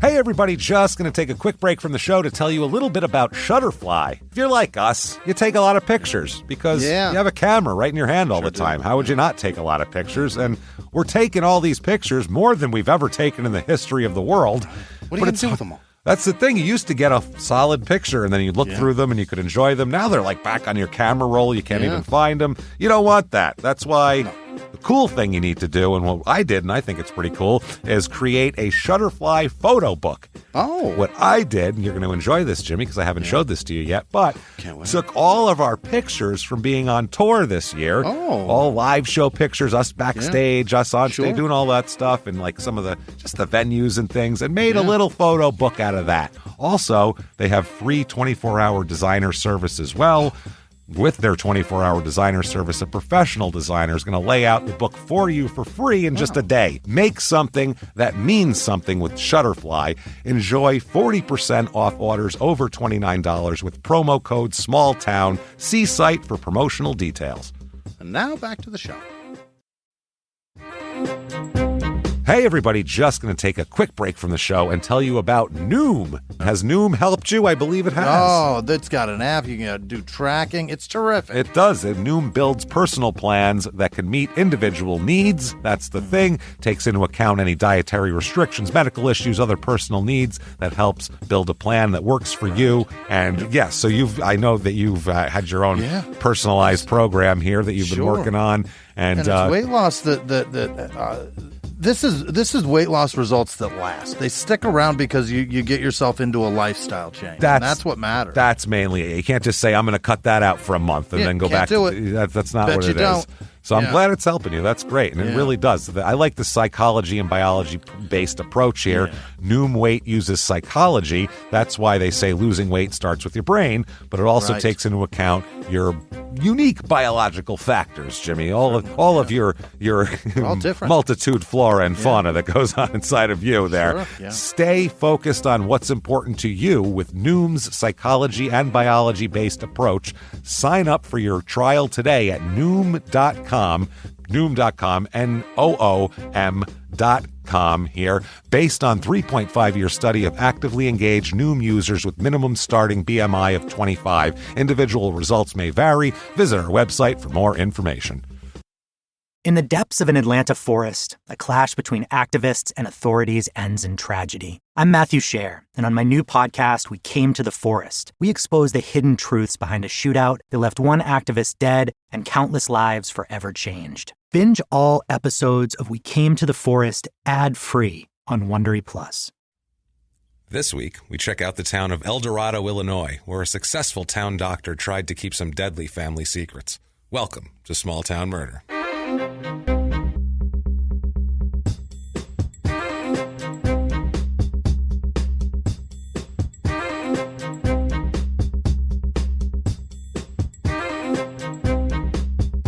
Hey everybody, just going to take a quick break from the show to tell you a little bit about Shutterfly. If you're like us, you take a lot of pictures because you have a camera right in your hand all the time. How would you not take a lot of pictures? And we're taking all these pictures, more than we've ever taken in the history of the world. What are you going to do with them all? That's the thing. You used to get a solid picture, and then you'd look through them, and you could enjoy them. Now they're like back on your camera roll. You can't even find them. You don't want that. That's why the cool thing you need to do, and what I did, and I think it's pretty cool, is create a Shutterfly photo book. Oh. What I did, and you're going to enjoy this, Jimmy, because I haven't showed this to you yet, but took all of our pictures from being on tour this year. Oh. All live show pictures, us backstage, us on stage, doing all that stuff, and like some of the venues and things, and made a little photo book out of that. Also, they have free 24-hour designer service as well. With their 24-hour designer service, a professional designer is going to lay out the book for you for free in just a day. Make something that means something with Shutterfly. Enjoy 40% off orders over $29 with promo code SMALLTOWN. See site for promotional details. And now back to the show. Hey everybody, just going to take a quick break from the show and tell you about Noom. Has Noom helped you? I believe it has. Oh, that's got an app. You can do tracking. It's terrific. It does. Noom builds personal plans that can meet individual needs. That's the thing. Takes into account any dietary restrictions, medical issues, other personal needs. That helps build a plan that works for you. And yes, so I know that you've had your own personalized program here that you've been working on. And it's weight loss This is weight loss results that last. They stick around because you get yourself into a lifestyle change. That's what matters. That's mainly it. You can't just say, I'm going to cut that out for a month and then go back. That's not what it is. So I'm glad it's helping you. That's great. And it really does. I like the psychology and biology-based approach here. Noom Weight uses psychology. That's why they say losing weight starts with your brain, but it also takes into account your unique biological factors, Jimmy. All of your multitude flora and fauna that goes on inside of you there. Sure, Stay focused on what's important to you with Noom's psychology and biology-based approach. Sign up for your trial today at Noom.com, Noom.com here, based on 3.5-year study of actively engaged Noom users with minimum starting BMI of 25. Individual results may vary. Visit our website for more information. In the depths of an Atlanta forest, a clash between activists and authorities ends in tragedy. I'm Matthew Scher, and on my new podcast, We Came to the Forest, we expose the hidden truths behind a shootout that left one activist dead and countless lives forever changed. Binge all episodes of We Came to the Forest ad-free on Wondery Plus. This week, we check out the town of Eldorado, Illinois, where a successful town doctor tried to keep some deadly family secrets. Welcome to Small Town Murder.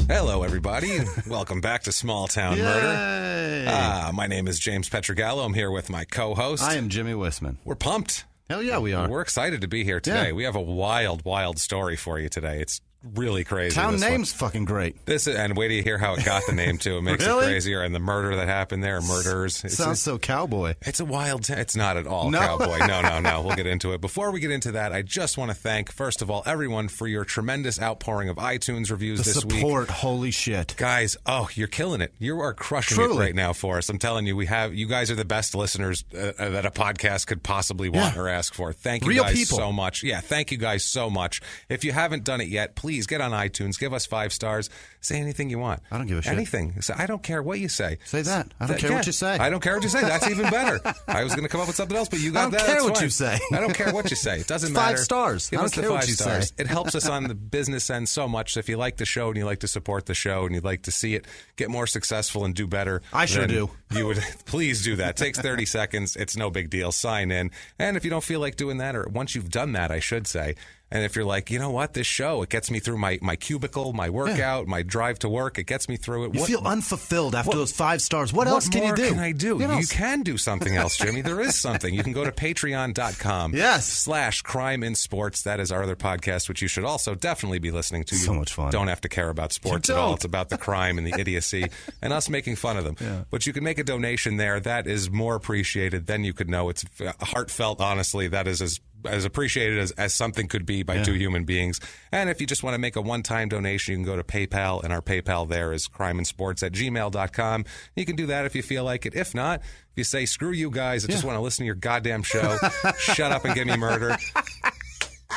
Hello, everybody. Welcome back to Small Town Murder. My name is James Pietragallo. I'm here with my co-host. I am Jimmy Whisman. We're pumped. Hell yeah, we are. We're excited to be here today. We have a wild, wild story for you today. It's really crazy. Town name's fucking great. And wait till you hear how it got the name too. It makes it crazier. And the murder that happened there, murders. Sounds so cowboy. It's a wild. It's not at all cowboy. No. We'll get into it. Before we get into that, I just want to thank, first of all, everyone for your tremendous outpouring of iTunes reviews this week. Support, holy shit, guys! Oh, you're killing it. You are crushing it right now for us. I'm telling you, you guys are the best listeners that a podcast could possibly want or ask for. Thank you guys so much. Yeah, thank you guys so much. If you haven't done it yet, please get on iTunes. Give us 5 stars. Say anything you want. I don't give a shit. Anything. I don't care what you say. Say that. I don't care what you say. I don't care what you say. That's even better. I was going to come up with something else, but you got that. I don't care what you say. I don't care what you say. It doesn't matter. 5 stars. Give I us don't the care 5 what you stars. say. It helps us on the business end so much. So if you like the show and you like to support the show and you'd like to see it get more successful and do better, I sure do. You would please do that. It takes 30 seconds. It's no big deal. Sign in. And if you don't feel like doing that, or once you've done that, I should say, And if you're like, you know what, this show, it gets me through my cubicle, my workout, my drive to work, it gets me through it. You feel unfulfilled after those 5 stars. What else can you do? What more can I do? You can do something else, Jimmy. There is something. You can go to patreon.com /crimeinsports. That is our other podcast, which you should also definitely be listening to. So much fun. Don't have to care about sports at all. It's about the crime and the idiocy and us making fun of them. Yeah. But you can make a donation there. That is more appreciated than you could know. It's heartfelt, honestly. That is as appreciated as something could be by 2 human beings. And if you just want to make a one-time donation, you can go to PayPal, and our PayPal there is crimeinsports@gmail.com. You can do that if you feel like it. If not, if you say, screw you guys, I just want to listen to your goddamn show, shut up and give me murder.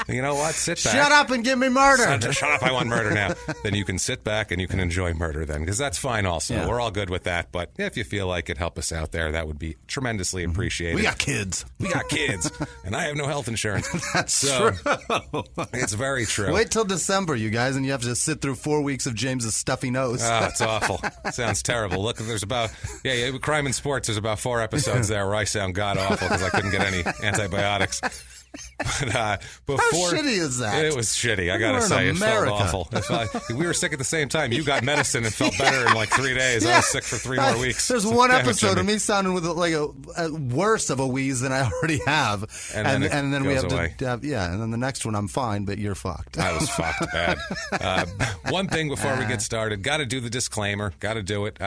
You know what? Sit back. Shut up and give me murder. Shut up, I want murder now. Then you can sit back and you can enjoy murder then, because that's fine also. Yeah. We're all good with that. But if you feel like it, help us out there. That would be tremendously appreciated. We got kids. And I have no health insurance. That's true. It's very true. Wait till December, you guys, and you have to sit through 4 weeks of James's stuffy nose. Oh, it's awful. It sounds terrible. Look, there's about, Crime and Sports, there's about 4 episodes there where I sound god-awful because I couldn't get any antibiotics. But, how shitty is that? It was shitty. I gotta say, it felt awful. We were sick at the same time. You got medicine and felt better in like 3 days. I was sick for 3 more weeks. There's one episode of me sounding with like a worse of a wheeze than I already have, and then we have away. to have, and then the next one I'm fine, but you're fucked. I was fucked bad. One thing before we get started, got to do the disclaimer. Got to do it.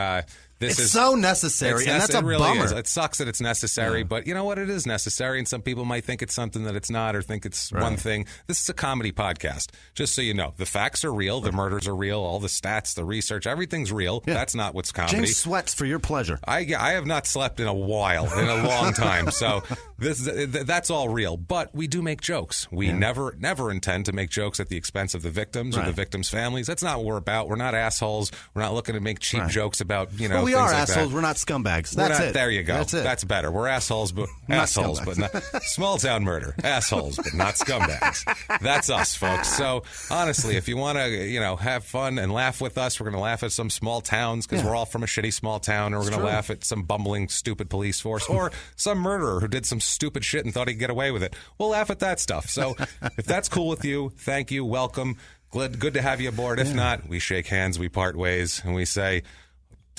It's so necessary, and that's a really bummer. Is. It sucks that it's necessary, but you know what? It is necessary, and some people might think it's something that it's not or think it's one thing. This is a comedy podcast, just so you know. The facts are real. The murders are real. All the stats, the research, everything's real. Yeah. That's not what's comedy. James sweats for your pleasure. I have not slept in a while, in a long time, so that's all real. But we do make jokes. We never intend to make jokes at the expense of the victims or the victims' families. That's not what we're about. We're not assholes. We're not looking to make cheap jokes about, we are assholes. We're not scumbags. That's it. There you go. That's it. That's better. We're assholes, but not small town murder. Assholes, but not scumbags. That's us, folks. So honestly, if you want to, have fun and laugh with us, we're going to laugh at some small towns because we're all from a shitty small town, or we're going to laugh at some bumbling, stupid police force, or some murderer who did some stupid shit and thought he'd get away with it. We'll laugh at that stuff. So if that's cool with you, thank you, welcome. Good to have you aboard. If not, we shake hands, we part ways, and we say,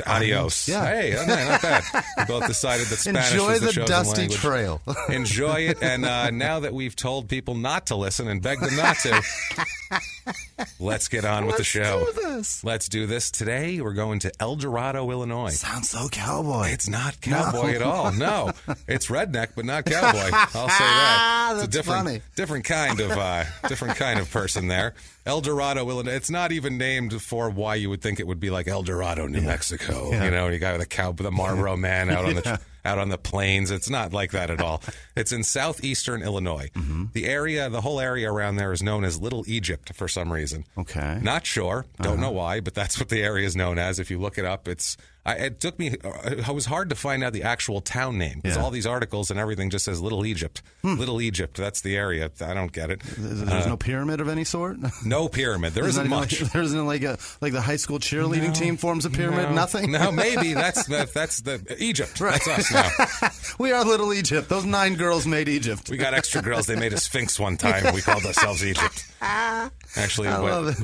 adios. Yeah. Hey, not bad. We both decided that Spanish was the chosen dusty language. trail. Enjoy it. And now that we've told people not to listen and begged them not to, let's get on with the show. Let's do this. Today, we're going to Eldorado, Illinois. Sounds so cowboy. It's not cowboy at all. No. It's redneck, but not cowboy. I'll say that. It's a different kind of person there. Eldorado, Illinois. It's not even named for why you would think it would be like Eldorado, New Mexico. Yeah. You got the Marlboro man out on the plains. It's not like that at all. It's in southeastern Illinois. Mm-hmm. The whole area around there is known as Little Egypt for some reason. Okay. Not sure. Don't know why, but that's what the area is known as. If you look it up, it was hard to find out the actual town name because all these articles and everything just says Little Egypt. Little Egypt, that's the area. I don't get it. There's no pyramid of any sort? No pyramid. There isn't much. There isn't like the high school cheerleading team forms a pyramid? No. Nothing? No, maybe. That's the Egypt. Right. That's us now. We are Little Egypt. Those 9 girls made Egypt. We got extra girls. They made a Sphinx one time. We called ourselves Egypt. Actually,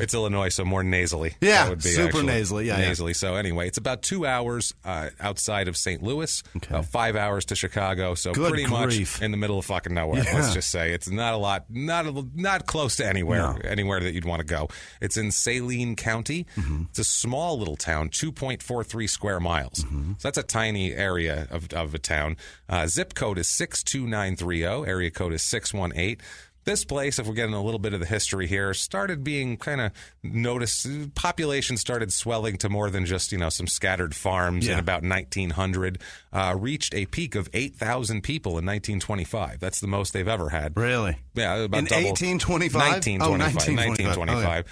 it's Illinois, so more nasally. Yeah, that would be super nasally. Yeah, nasally. So anyway, it's about 2 hours outside of St. Louis, about 5 hours to Chicago. So pretty much in the middle of fucking nowhere. Yeah. Let's just say it's not a lot, not close to anywhere that you'd want to go. It's in Saline County. Mm-hmm. It's a small little town, 2.43 square miles. Mm-hmm. So that's a tiny area of a town. Zip code is 62930. Area code is 618. This place, if we're getting a little bit of the history here, started being kind of noticed. Population started swelling to more than just, some scattered farms in about 1900. Reached a peak of 8,000 people in 1925. That's the most they've ever had. Really? Yeah, about double. 1825? 1925.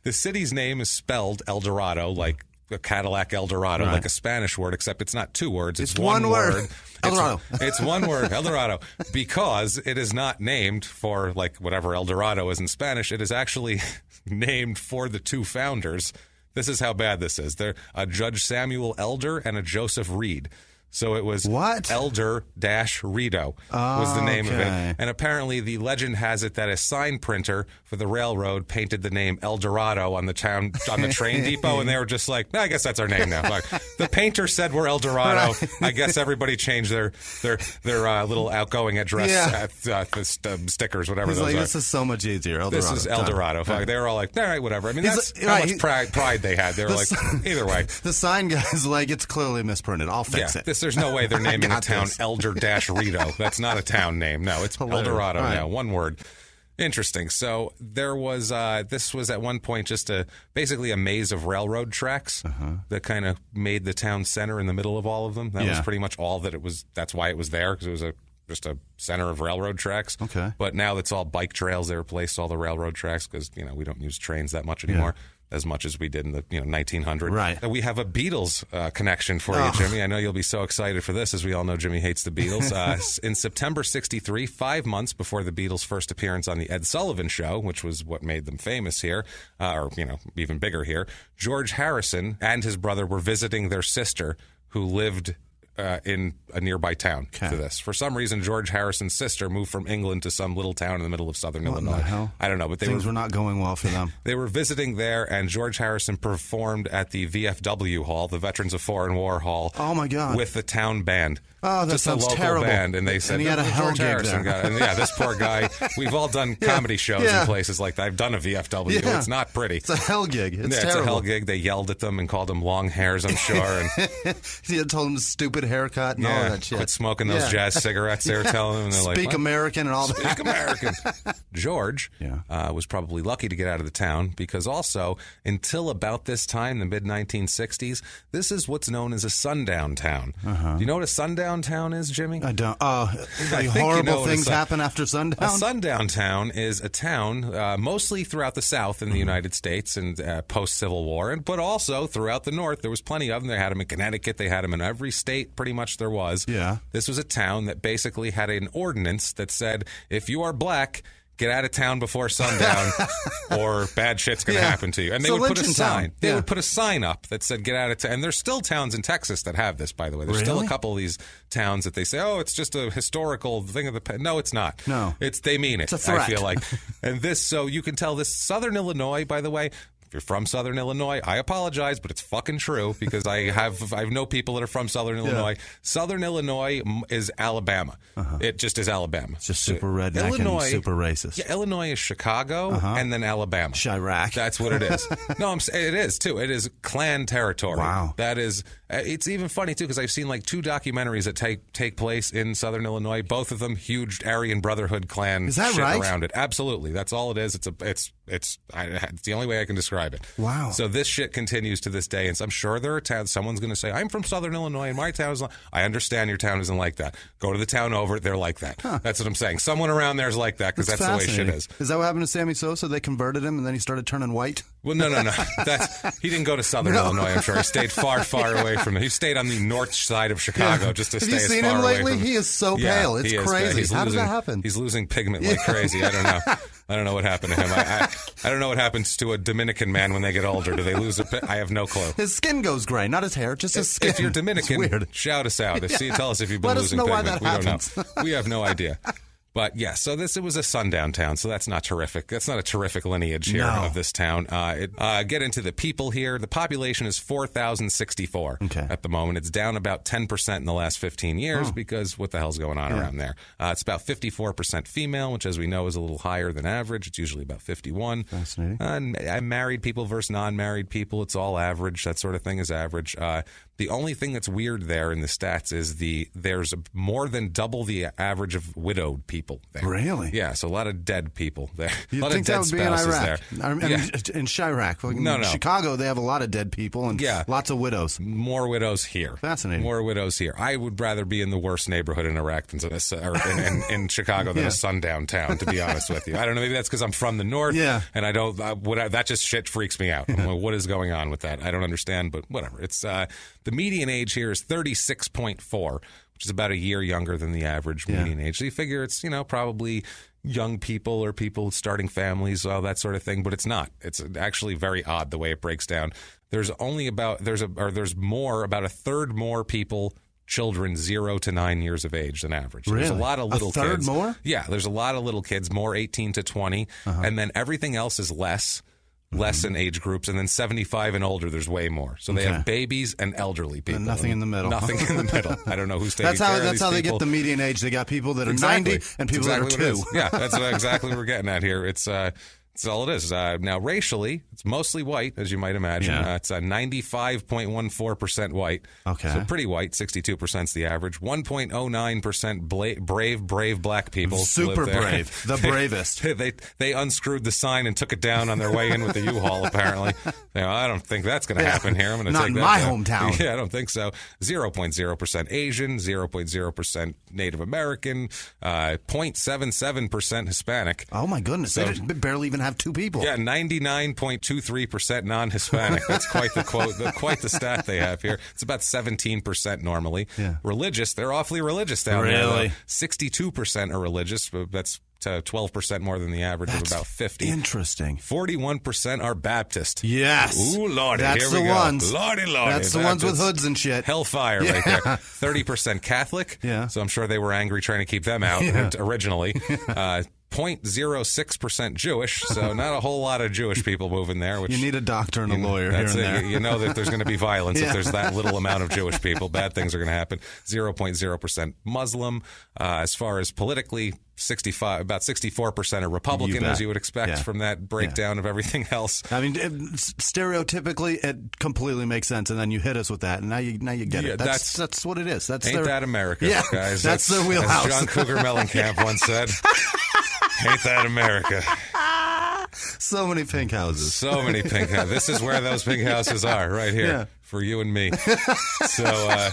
The city's name is spelled Eldorado, like a Cadillac Eldorado, like a Spanish word, except it's not 2 words. It's one word. Eldorado. It's one word, Eldorado, because it is not named for like whatever Eldorado is in Spanish. It is actually named for the 2 founders. This is how bad this is. They're a Judge Samuel Elder and a Joseph Reed. So it was What? Elder-Rito was the name of it. And apparently the legend has it that a sign printer for the railroad painted the name Eldorado on the train depot, and they were just like, I guess that's our name now. Like, the painter said we're Eldorado. Right. I guess everybody changed their little outgoing address stickers, whatever He's those like, are. this is so much easier. Eldorado. This is Eldorado. Right. They were all like, all right, whatever. I mean, that's how much pride they had. They were like, either way. The sign guy's like, it's clearly misprinted. I'll fix it. There's no way they're naming a town Elder-Rito. That's not a town name. No, it's Hilarious. Eldorado Right. now. One word. Interesting. So there was, this was at one point just basically a maze of railroad tracks that kind of made the town center in the middle of all of them. That was pretty much all that it was. That's why it was there, because it was just a center of railroad tracks. Okay. But now it's all bike trails. They replaced all the railroad tracks because, we don't use trains that much anymore. As much as we did in the 1900. Right. We have a Beatles connection for you, Jimmy. I know you'll be so excited for this, as we all know Jimmy hates the Beatles. In September 1963, 5 months before the Beatles' first appearance on the Ed Sullivan Show, which was what made them famous here, or even bigger here, George Harrison and his brother were visiting their sister, who lived in a nearby town to this. For some reason, George Harrison's sister moved from England to some little town in the middle of southern Illinois. What the hell? I don't know, but things were not going well for them. They were visiting there, and George Harrison performed at the VFW Hall, the Veterans of Foreign War Hall. Oh my God! With the town band. Oh, that just sounds a local terrible. band, and they said he had a hell George gig Harrison there. got it. And this poor guy. We've all done comedy shows in places like that. I've done a VFW. Yeah. It's not pretty. It's a hell gig. It's it's terrible. a hell gig. They yelled at them and called them long hairs, I'm sure. And he had told him stupid haircut and all that shit. Quit smoking those jazz cigarettes they were telling him. And they're Speak like, American and all that. Speak American. George was probably lucky to get out of the town, because also until about this time, the mid-1960s, this is what's known as a sundown town. Do you know what a sundown town is, Jimmy? I don't. think Horrible things happen after sundown? A sundown town is a town mostly throughout the South in the United States and post-Civil War, but also throughout the North. There was plenty of them. They had them in Connecticut. They had them in every state pretty much there was. Yeah. This was a town that basically had an ordinance that said, if you are black, get out of town before sundown or bad shit's going to happen to you. And they would put a sign. They would put a sign up that said, get out of town. And there's still towns in Texas that have this, by the way. There's still a couple of these towns that they say, oh, it's just a historical thing of the past. No, it's not. No. They mean it, It's a threat. I feel like. And so you can tell this Southern Illinois, by the way. If you're from Southern Illinois, I apologize, but it's fucking true, because I know people that are from Southern Illinois. Southern Illinois is Alabama. It just is Alabama. It's just super redneck and super racist. Yeah, Illinois is Chicago and then Alabama. Chirac. That's what it is. No, it is too. It is Klan territory. Wow. That is. It's even funny too, because I've seen like 2 documentaries that take place in Southern Illinois. Both of them huge Aryan Brotherhood Klan Is that shit right? around it. Absolutely, that's all it is. It's the only way I can describe it. Wow. So this shit continues to this day, and so I'm sure there are towns. Someone's going to say, "I'm from Southern Illinois, and my town is." I understand your town isn't like that. Go to the town over; they're like that. That's what I'm saying. Someone around there is like that, because that's the way shit is. Is that what happened to Sammy Sosa? They converted him, and then he started turning white. Well, no. He didn't go to Southern Illinois. I'm sure he stayed far away from it. He stayed on the north side of Chicago just to stay as far away from. Have you seen him lately? He is so pale. It's crazy. How does that happen? He's losing pigment like crazy. I don't know. I don't know what happened to him. I don't know what happens to a Dominican man when they get older. Do they lose I have no clue. His skin goes gray, not his hair, just his skin. If you're Dominican, it's weird. Shout us out. Tell us if you've been losing pigment. We don't know. We have no idea. But yeah, so it was a sundown town, so that's not terrific. That's not a terrific lineage here of this town. Get into the people here. The population is 4,064 at the moment. It's down about 10% in the last 15 years because what the hell's going on around there? It's about 54% female, which, as we know, is a little higher than average. It's usually about 51. Fascinating. Married people versus non-married people, it's all average. That sort of thing is average. The only thing that's weird there in the stats is there's more than double the average of widowed people there. Really? Yeah, so a lot of dead people there. You'd a lot think of dead that would be in spouses Iraq. there. In Chirac. No. Chicago, they have a lot of dead people and lots of widows. More widows here. Fascinating. More widows here. I would rather be in the worst neighborhood in Iraq than in Chicago than a sundown town, to be honest with you. I don't know. Maybe that's because I'm from the north. Yeah. And I don't. That just shit freaks me out. I'm like, what is going on with that? I don't understand. But whatever. It's the median age here is 36.4, which is about a year younger than the average median age. So you figure it's probably young people or people starting families, all that sort of thing. But it's not. It's actually very odd the way it breaks down. There's only about a third more people children 0 to 9 years of age than average. Really? There's a lot of little kids. A third more? Yeah, there's a lot of little kids, more 18 to 20. And then everything else is less in age groups. And then 75 and older, there's way more. So they have babies and elderly people. And nothing in the middle. Nothing in the middle. I don't know who's taking care of these That's how they people. get the median age. They got people that are 90 and people that are 2. Yeah, that's exactly what we're getting at here. It's all it is. Now, racially, it's mostly white, as you might imagine. Yeah. It's 95.14% white. Okay. So pretty white. 62% is the average. 1.09% brave black people. Super live there. brave. The bravest. They unscrewed the sign and took it down on their way in with the U-Haul, apparently. I don't think that's going to happen here. I'm going to take that Not in my down. hometown. Yeah, I don't think so. 0.0% Asian, 0.0% Native American, 0.77% Hispanic. Oh, my goodness. So, they barely even have 2 people. Yeah, 99.23% non-Hispanic. That's quite the quote, quite the stat they have here. It's about 17% normally. Yeah. Religious, they're awfully religious down there. Really? 62% are religious, but that's 12% more than the average of about 50. Interesting. 41% are Baptist. Yes. Ooh, Lordy, That's here we the go. ones. Lordy. That's the ones with hoods and shit. Hellfire right there. 30% Catholic. Yeah. So I'm sure they were angry trying to keep them out originally. 0.06% Jewish, so not a whole lot of Jewish people moving there. Which, you need a doctor and a lawyer here and there. You know that there's going to be violence if there's that little amount of Jewish people. Bad things are going to happen. 0.0% Muslim. As far as politically, about 64% are Republican, as you would expect from that breakdown of everything else. I mean, stereotypically, it completely makes sense, and then you hit us with that, and now you get it. That's what it is. Ain't that America, guys? That's their wheelhouse. As John Cougar Mellencamp once said. Ain't that America? So many pink houses. So many pink houses. This is where those pink houses are, right here, for you and me. So,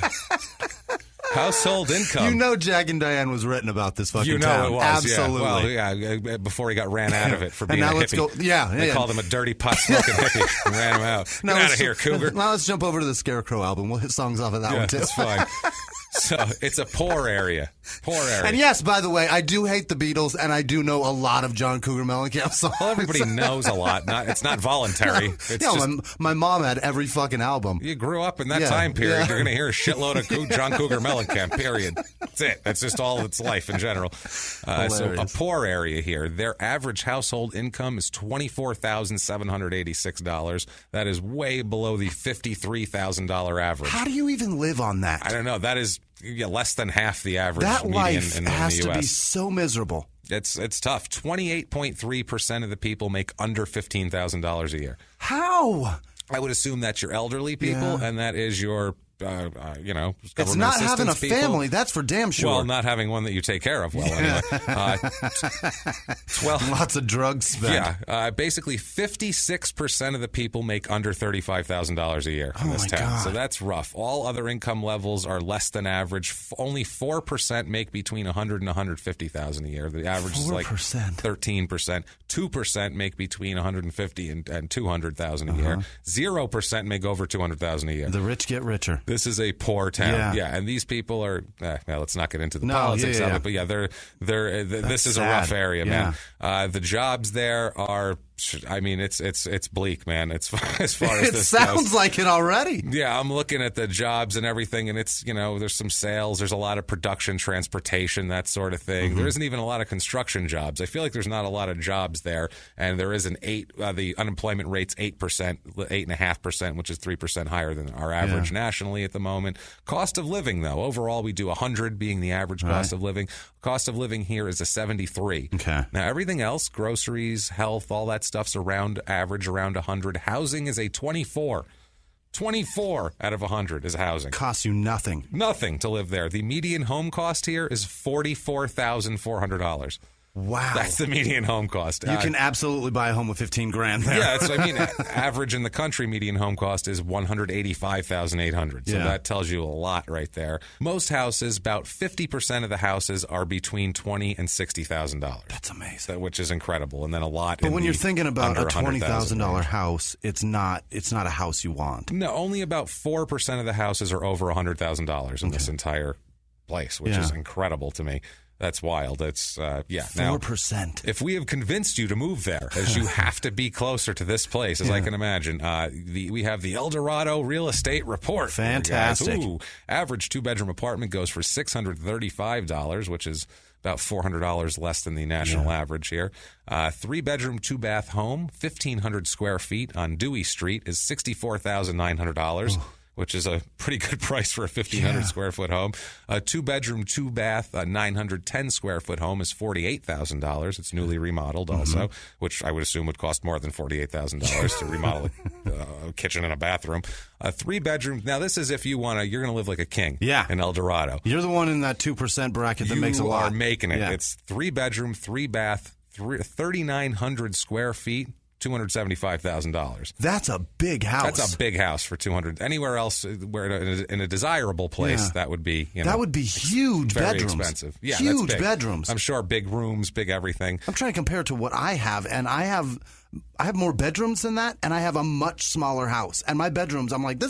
household income. You know Jack and Diane was written about this fucking town. It was. Absolutely. Yeah. Well, before he got ran out of it for being and now a let's hippie. Go, they called him a dirty pot-smoking hippie and ran him out. Get out of here, Cougar. Now let's jump over to the Scarecrow album. We'll hit songs off of that one, too. That's fine. So it's a poor area. And yes, by the way, I do hate the Beatles, and I do know a lot of John Cougar Mellencamp songs. Well, everybody knows a lot. It's not voluntary. It's just, my mom had every fucking album. You grew up in that time period. Yeah. You're going to hear a shitload of John Cougar Mellencamp, period. That's it. That's just all its life in general. So a poor area here. Their average household income is $24,786. That is way below the $53,000 average. How do you even live on that? I don't know. That is less than half the average that median life in the has U.S. to be so miserable. It's tough. 28.3% of the people make under $15,000 a year. How? I would assume that's your elderly people, and that is your it's not having a family. That's for damn sure. Well, not having one that you take care of well, anyway. 12. Lots of drugs spent. Yeah. Basically, 56% of the people make under $35,000 a year in this town. God. So that's rough. All other income levels are less than average. Only 4% make between $100,000 and $150,000 a year. The average is like 13%. 2% make between $150,000 and $200,000 a year. 0% make over $200,000 a year. The rich get richer. This is a poor town. Yeah, and these people are. Let's not get into the politics of it, but this is a rough area, man. The jobs there are. I mean, it's bleak, man. It's as far as this sounds goes. like it already. Yeah, I'm looking at the jobs and everything, and it's there's some sales, there's a lot of production, transportation, that sort of thing. Mm-hmm. There isn't even a lot of construction jobs. I feel like there's not a lot of jobs there, and there is the unemployment rate's 8.5%, which is 3% higher than our average nationally at the moment. Cost of living, though, overall we do 100 being the average cost of living. Cost of living here is a 73. Okay. Now everything else, groceries, health, all that stuff's around 100. Housing is a 24. 24 out of 100 is housing. Costs you nothing. Nothing to live there. The median home cost here is $44,400. Wow. That's the median home cost. You can absolutely buy a home with $15,000 there. Yeah, average in the country median home cost is $185,800. So that tells you a lot right there. Most houses, about 50% of the houses are between $20,000 and $60,000. That's amazing. Which is incredible. And then a lot. But when you're thinking about a $20,000 house, it's not a house you want. No, only about 4% of the houses are over $100,000 in this entire place, which is incredible to me. That's wild. It's 4%. If we have convinced you to move there, as you have to be closer to this place, as I can imagine, we have the Eldorado real estate report. Fantastic. Average 2-bedroom apartment goes for $635, which is about $400 less than the national average here. 3-bedroom, 2-bath home, 1,500 square feet on Dewey Street is $64,900. Which is a pretty good price for a 1,500 square foot home. A 2-bedroom, 2-bath, 910 square foot home is $48,000. It's newly remodeled also, which I would assume would cost more than $48,000 to remodel a kitchen and a bathroom. A 3-bedroom. Now this is if you're going to live like a king. In Eldorado. You're the one in that 2% bracket that makes a lot. You are making it. It's 3-bedroom, 3-bath, 3,900 square feet. $275,000. That's a big house. That's a big house for 200. Anywhere else, where in a desirable place, that would be that would be huge very bedrooms. Expensive. Yeah, huge that's big. Bedrooms. I'm sure big rooms, big everything. I'm trying to compare it to what I have, and I have more bedrooms than that, and I have a much smaller house. And my bedrooms, I'm like,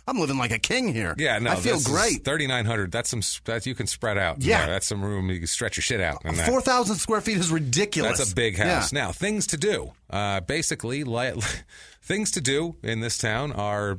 I'm living like a king here. Yeah, no, I feel great. 3,900. That you can spread out. Yeah, that's some room you can stretch your shit out. 4,000 square feet is ridiculous. That's a big house. Now, things to do. Basically, things to do in this town are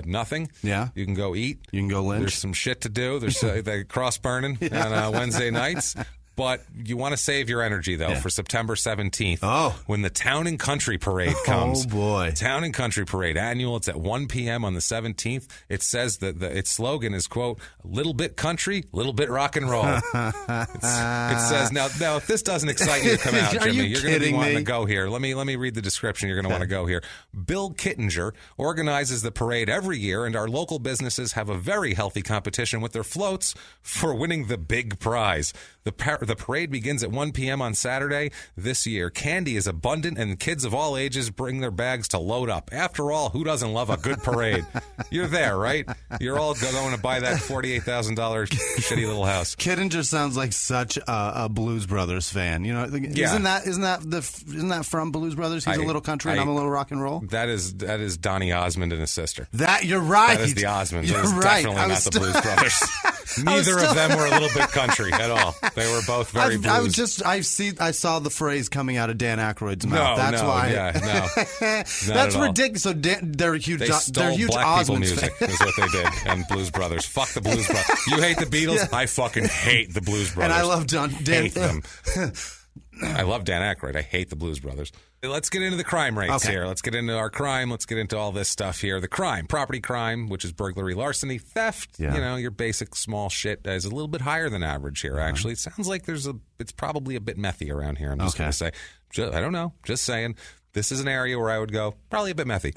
nothing. Yeah, you can go eat. You can go lynch. There's some shit to do. There's the cross burning on Wednesday nights. But you want to save your energy, though, for September 17th, when the Town and Country Parade comes. Oh, boy. Town and Country Parade annual. It's at 1 p.m. on the 17th. It says that its slogan is, quote, a little bit country, little bit rock and roll. It says, now, if this doesn't excite you to come out, Jimmy, you're going to be wanting to go here. Let me read the description. You're going to want to go here. Bill Kittinger organizes the parade every year, and our local businesses have a very healthy competition with their floats for winning the big prize. The parade begins at 1 p.m. on Saturday. This year, candy is abundant, and kids of all ages bring their bags to load up. After all, who doesn't love a good parade? You're there, right? You're all going to buy that $48,000 shitty little house. Kittinger sounds like such a Blues Brothers fan. You know, isn't that from Blues Brothers? He's a little country, and I'm a little rock and roll. That is Donny Osmond and his sister. You're right. That is the Osmonds. You're right. Definitely not the Blues Brothers. Neither of them were a little bit country at all. They were both very blues. I saw the phrase coming out of Dan Aykroyd's mouth. That's why. That's ridiculous. So they're huge. They're huge black people Osmonds music is what they did, and Blues Brothers. Fuck the Blues Brothers. You hate the Beatles? I fucking hate the Blues Brothers. And I love Dan. Hate them. I love Dan Aykroyd. I hate the Blues Brothers. Let's get into the crime rates here. Let's get into our crime. Let's get into all this stuff here. The crime, property crime, which is burglary, larceny, theft, your basic small shit, is a little bit higher than average here, actually. It sounds like it's probably a bit methy around here, I'm just going to say. I don't know. Just saying. This is an area where I would go, probably a bit methy.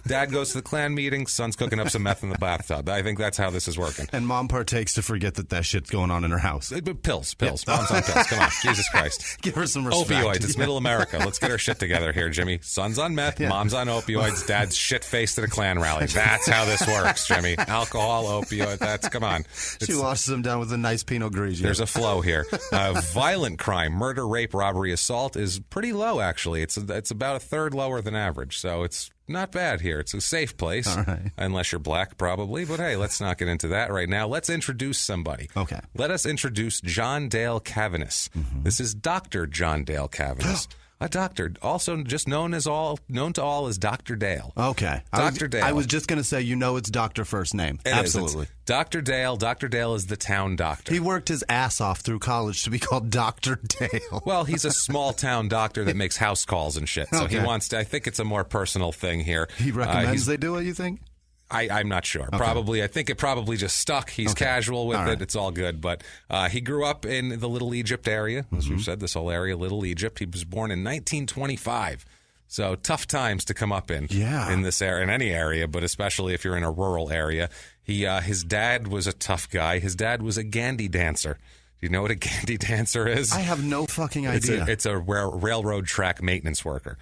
Dad goes to the clan meeting, son's cooking up some meth in the bathtub. I think that's how this is working. And mom partakes to forget that shit's going on in her house. Pills. Yeah. Mom's on pills. Come on. Jesus Christ. Give her some respect. Opioids. It's middle America. Let's get our shit together here, Jimmy. Son's on meth, mom's on opioids, dad's shit-faced at a Klan rally. That's how this works, Jimmy. Alcohol, opioid, come on. She washes them down with a nice Pinot Grigio. There's a flow here. Violent crime, murder, rape, robbery, assault is pretty low, actually. It's about a third lower than average, so it's not bad here. It's a safe place, unless you're black, probably. But hey, let's not get into that right now. Let's introduce somebody. Okay. Let us introduce John Dale Cavanis. This is Dr. John Dale Cavanis. A doctor, also just known to all as Dr. Dale. Okay. Dr. Dale. I was just going to say, it's Dr. First name. Absolutely. Dr. Dale. Dr. Dale is the town doctor. He worked his ass off through college to be called Dr. Dale. Well, he's a small town doctor that makes house calls and shit. So he wants to, I think it's a more personal thing here. He recommends they do it, you think? I'm not sure. Okay. Probably. I think it probably just stuck. He's casual with it. It's all good. But he grew up in the Little Egypt area. As we've said, this whole area, Little Egypt. He was born in 1925. So tough times to come up in this area, in any area, but especially if you're in a rural area. His dad was a tough guy. His dad was a Gandhi dancer. Do you know what a Gandhi dancer is? I have no fucking idea. It's a railroad track maintenance worker.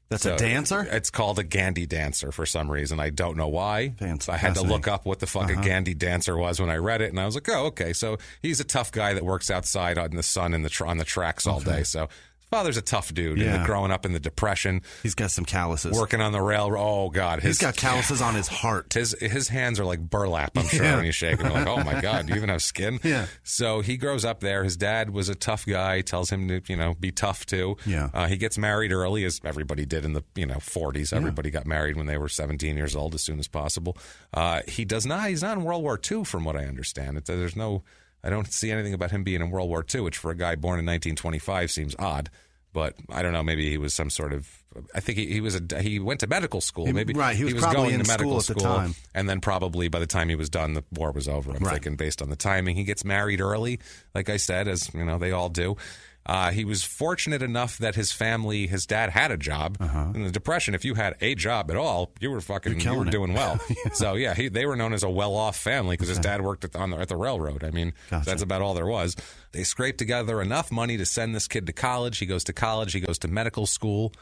That's a dancer? It's called a Gandhi dancer for some reason. I don't know why. I had to look up what the fuck a Gandhi dancer was when I read it, and I was like, oh, okay. So he's a tough guy that works outside in the sun on the tracks all day. So Father's a tough dude. And growing up in the Depression. He's got some calluses. Working on the railroad. Oh, God. He's got calluses on his heart. His hands are like burlap, I'm sure, when he's shaking. Like, oh, my God, do you even have skin? Yeah. So he grows up there. His dad was a tough guy. Tells him to, be tough, too. Yeah. He gets married early, as everybody did in the, 40s. Everybody got married when they were 17 years old as soon as possible. He's not in World War II, from what I understand. I don't see anything about him being in World War II, which for a guy born in 1925 seems odd. But I don't know. Maybe he was some sort of. I think he went to medical school. Maybe he was probably going in to medical school at the time. and then probably by the time he was done, the war was over. I'm thinking based on the timing. He gets married early, like I said, as they all do. He was fortunate enough that his dad had a job. In the Depression, if you had a job at all, you were doing well. So they were known as a well-off family because his dad worked at the railroad. I mean, that's about all there was. They scraped together enough money to send this kid to college. He goes to college. He goes to medical school.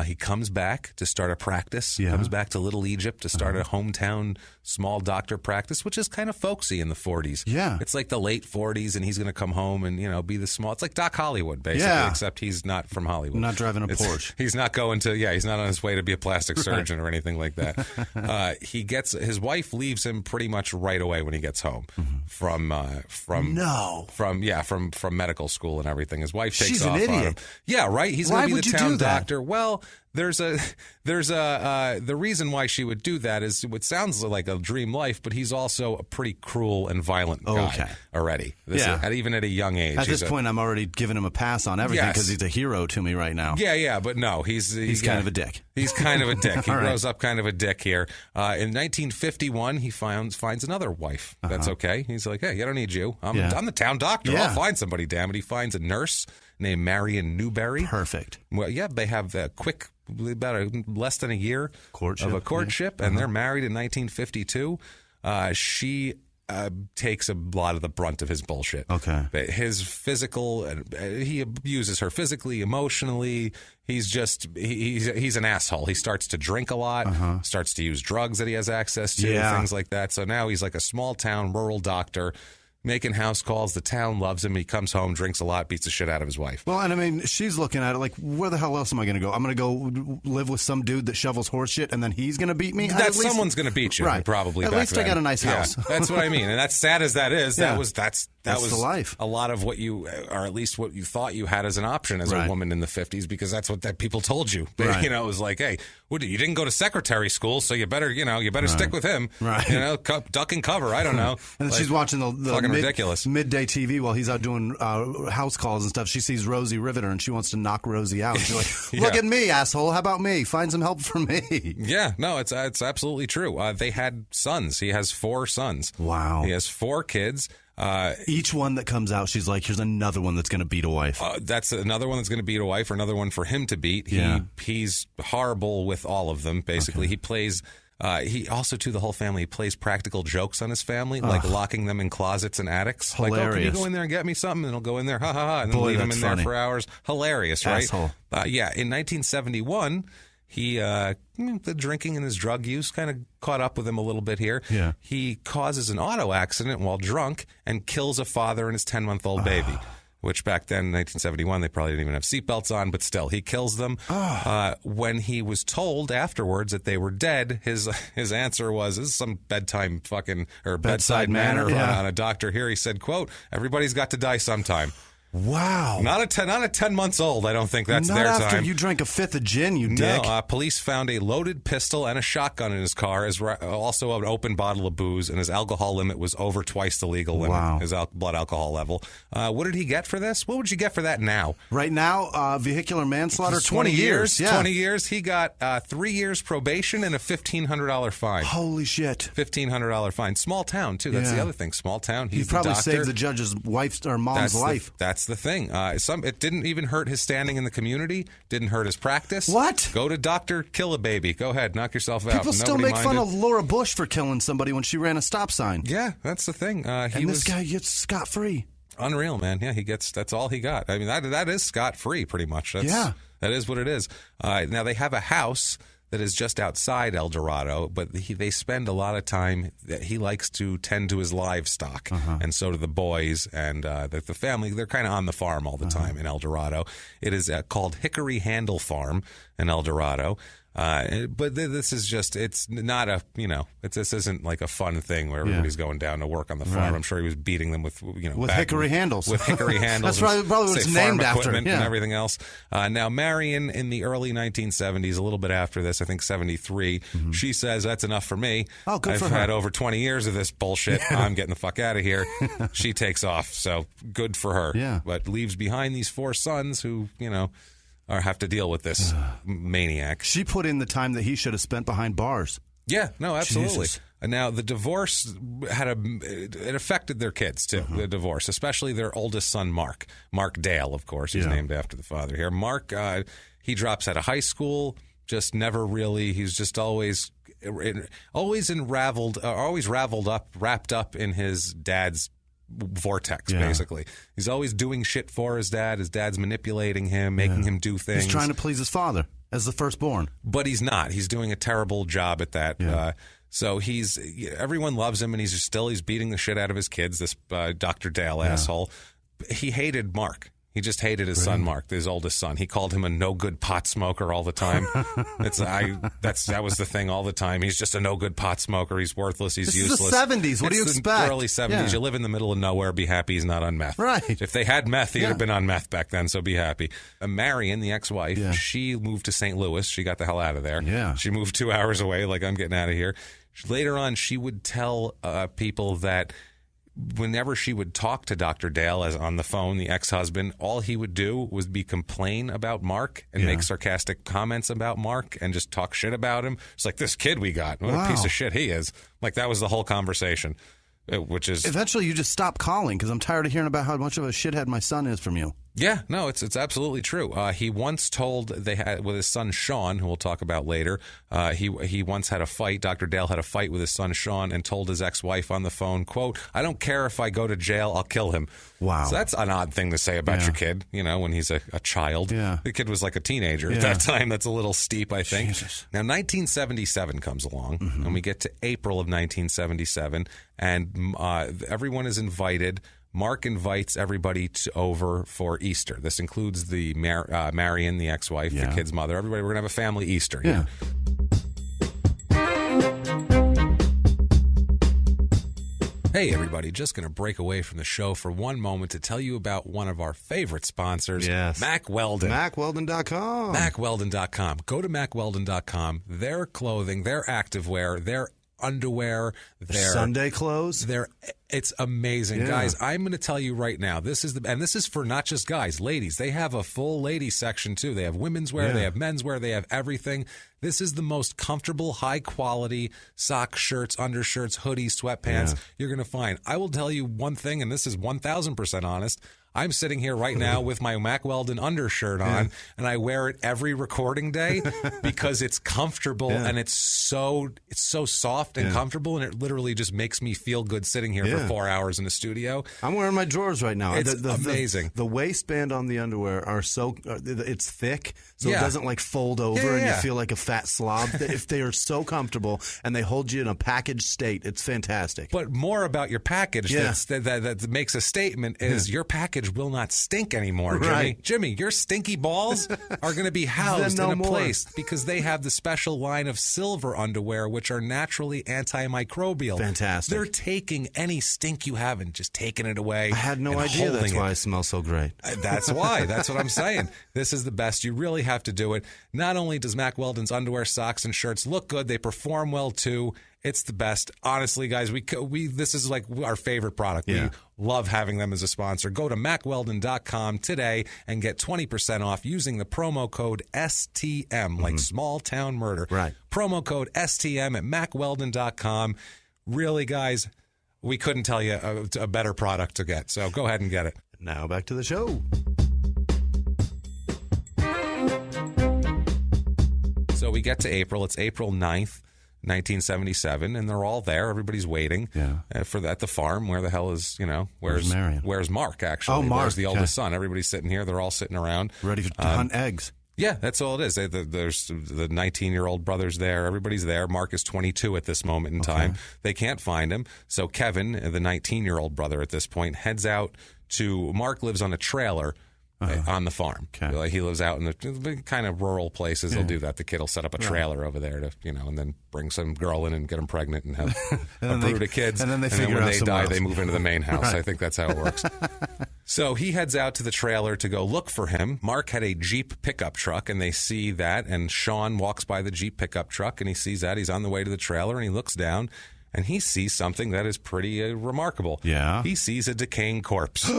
He comes back to start a practice. Comes back to Little Egypt to start a hometown small doctor practice, which is kind of folksy in the 40s. Yeah. It's like the late 40s, and he's going to come home and, be the small. It's like Doc Hollywood, basically, except he's not from Hollywood. Not driving a Porsche. He's not going to, he's not on his way to be a plastic surgeon or anything like that. His wife leaves him pretty much right away when he gets home from medical school and everything. His wife takes off on him. She's an idiot. Yeah, right? He's going to be the town doctor. Well, the reason why she would do that is what sounds like a dream life, but he's also a pretty cruel and violent guy already. Even at a young age. At this point, I'm already giving him a pass on everything because he's a hero to me right now. Yeah, but no, he's kind of a dick. He's kind of a dick. He grows up kind of a dick here. In 1951, he finds another wife. That's okay. He's like, hey, I don't need you. I'm the town doctor. I'll find somebody, damn it. He finds a nurse named Marion Newberry. Perfect. Well, they have a quick, less than a year of a courtship, and they're married in 1952. She takes a lot of the brunt of his bullshit. Okay. His physical, he abuses her physically, emotionally. He's an asshole. He starts to drink a lot, starts to use drugs that he has access to, things like that. So now he's like a small town, rural doctor, making house calls. The town loves him. He comes home, drinks a lot, beats the shit out of his wife. Well, and I mean, she's looking at it like, where the hell else am I going to go? I'm going to go live with some dude that shovels horse shit, and then he's going to beat me? Someone's going to beat you, probably. At least I got a nice house. That's what I mean. And that's sad as that is. That was the life. A lot of what you, or at least what you thought you had as an option as a woman in the 50s, because that's what people told you. Right. It was like, hey, you didn't go to secretary school, so you better stick with him. Right. Duck and cover. I don't know. And then she's watching the fucking ridiculous midday TV while he's out doing house calls and stuff. She sees Rosie Riveter and she wants to knock Rosie out. She's like, look at me, asshole. How about me? Find some help for me. Yeah, no, it's absolutely true. They had sons. He has 4 sons. Wow. He has 4 kids. Each one that comes out, she's like, here's another one that's going to beat a wife. That's another one that's going to beat a wife, or another one for him to beat. He's horrible with all of them, basically. Okay. He plays... he also, to the whole family, he plays practical jokes on his family, like locking them in closets and attics. Hilarious. Like, can you go in there and get me something? And he'll go in there, ha, ha, ha, and then leave him in there for hours. Hilarious, right? Asshole. In 1971, the drinking and his drug use kind of caught up with him a little bit here. Yeah. He causes an auto accident while drunk and kills a father and his 10-month-old baby. Which back then, in 1971, they probably didn't even have seatbelts on, but still, he kills them. When he was told afterwards that they were dead, his answer was, this is some bedtime bedside manner on a doctor here. He said, quote, everybody's got to die sometime. Wow. Not at 10 months old. I don't think that's Not their time. after you drank a fifth of gin, you dick. No, police found a loaded pistol and a shotgun in his car, also an open bottle of booze, and his alcohol limit was over twice the legal limit, his blood alcohol level. What did he get for this? What would you get for that now? Right now, vehicular manslaughter, 20 years. Yeah. 20 years. He got 3 years probation and a $1,500 fine. Holy shit. $1,500 fine. Small town, too. That's the other thing. Small town. He probably saved the judge's wife's or mom's life. That's the thing. It didn't even hurt his standing in the community. Didn't hurt his practice. What? Go to doctor, kill a baby. Go ahead, knock yourself out. People still make fun of Laura Bush for killing somebody when she ran a stop sign. Yeah, that's the thing. This guy gets scot-free. Unreal, man. Yeah, that's all he got. I mean, that is scot-free, pretty much. That is what it is. Now, they have a house that is just outside Eldorado, but they spend a lot of time that he likes to tend to his livestock, and so do the boys and the family. They're kind of on the farm all the time in Eldorado. It is called Hickory Handle Farm in Eldorado. But this is just, it's not a, this isn't like a fun thing where everybody's going down to work on the farm. Right. I'm sure he was beating them with hickory handles. With hickory handles. That's probably what it's named after. And everything else. Now, Marion, in the early 1970s, a little bit after this, I think 73, she says, that's enough for me. Oh, good I've for her. had over 20 years of this bullshit. I'm getting the fuck out of here. She takes off. So good for her. Yeah. But leaves behind these 4 sons who, or have to deal with this maniac. She put in the time that he should have spent behind bars. Yeah, no, absolutely. Jesus. And now the divorce it affected their kids too. The divorce, especially their oldest son, Mark Dale, of course. He's named after the father here. Mark, he drops out of high school. Just never really. He's just always wrapped up in his dad's vortex, basically. He's always doing shit for his dad. His dad's manipulating him, making him do things. He's trying to please his father as the firstborn. But he's not. He's doing a terrible job at that. Yeah. So everyone loves him, and he's beating the shit out of his kids, this Dr. Dale asshole. He hated Mark. He just hated his son, Mark, his oldest son. He called him a no-good pot smoker all the time. That was the thing all the time. He's just a no-good pot smoker. He's worthless. He's useless. This is the 70s. What do you expect? Early 70s. Yeah. You live in the middle of nowhere. Be happy he's not on meth. Right. If they had meth, he'd have been on meth back then, so be happy. Marion, the ex-wife, she moved to St. Louis. She got the hell out of there. Yeah. She moved 2 hours away, like, I'm getting out of here. Later on, she would tell people that whenever she would talk to Dr. Dale as on the phone, the ex-husband, all he would do was complain about Mark and make sarcastic comments about Mark and just talk shit about him. It's like, this kid we got, what a piece of shit he is. Like, that was the whole conversation, which is... Eventually you just stop calling because I'm tired of hearing about how much of a shithead my son is from you. Yeah, no, it's absolutely true. He once told with his son Sean, who we'll talk about later. He once had a fight. Dr. Dale had a fight with his son Sean and told his ex-wife on the phone, quote, "I don't care if I go to jail, I'll kill him." Wow, so that's an odd thing to say about your kid. When he's a child. Yeah, the kid was like a teenager at that time. That's a little steep, I think. Jesus. Now, 1977 comes along, and we get to April of 1977, and everyone is invited. Mark invites everybody over for Easter. This includes the Marion, the ex-wife, the kid's mother. Everybody, we're going to have a family Easter here. Hey, everybody, just going to break away from the show for one moment to tell you about one of our favorite sponsors, Mack Weldon. MackWeldon.com. MackWeldon.com. Go to MackWeldon.com. Their clothing, their activewear, their underwear, their Sunday clothes. It's amazing, guys. I'm going to tell you right now. This is for not just guys, ladies. They have a full ladies section too. They have women's wear, they have men's wear, they have everything. This is the most comfortable, high quality socks, shirts, undershirts, hoodies, sweatpants you're going to find. I will tell you one thing, and this is 1,000% honest. I'm sitting here right now with my Mack Weldon undershirt on, and I wear it every recording day because it's comfortable and it's so soft and comfortable, and it literally just makes me feel good sitting here for 4 hours in the studio. I'm wearing my drawers right now. It's amazing. The waistband on the underwear are it's thick, so it doesn't like fold over and you feel like a fat slob. If they are so comfortable and they hold you in a packaged state, it's fantastic. But more about your package that makes a statement is your package will not stink anymore, Jimmy. Right. Jimmy, your stinky balls are going to be housed in a place because they have the special line of silver underwear, which are naturally antimicrobial. Fantastic. They're taking any stink you have and just taking it away. I had no idea that's why I smell so great. That's why. That's what I'm saying. This is the best. You really have to do it. Not only does Mack Weldon's underwear, socks, and shirts look good, they perform well too. It's the best. Honestly, guys, we this is like our favorite product. We love having them as a sponsor. Go to MackWeldon.com today and get 20% off using the promo code STM, like Small Town Murder. Right. Promo code STM at MackWeldon.com. Really, guys, we couldn't tell you a better product to get. So go ahead and get it. Now back to the show. So we get to April. It's April 9th. 1977, and they're all there. Everybody's waiting at the farm. Where the hell is, where's Marion? Where's Mark, actually? Oh, Mark. Where's the oldest son? Everybody's sitting here. They're all sitting around. Ready to hunt eggs. Yeah, that's all it is. There's the 19-year-old brother's there. Everybody's there. Mark is 22 at this moment in time. They can't find him. So Kevin, the 19-year-old brother at this point, heads out to... Mark lives on a trailer on the farm. Okay. He lives out in the kind of rural places. He'll do that. The kid will set up a trailer over there to, and then bring some girl in and get them pregnant and have a brood of kids. And then when they die, else. they move into the main house. Right. I think that's how it works. So he heads out to the trailer to go look for him. Mark had a Jeep pickup truck, and they see that. And Sean walks by the Jeep pickup truck, and he sees that. He's on the way to the trailer, and he looks down, and he sees something that is pretty remarkable. Yeah. He sees a decaying corpse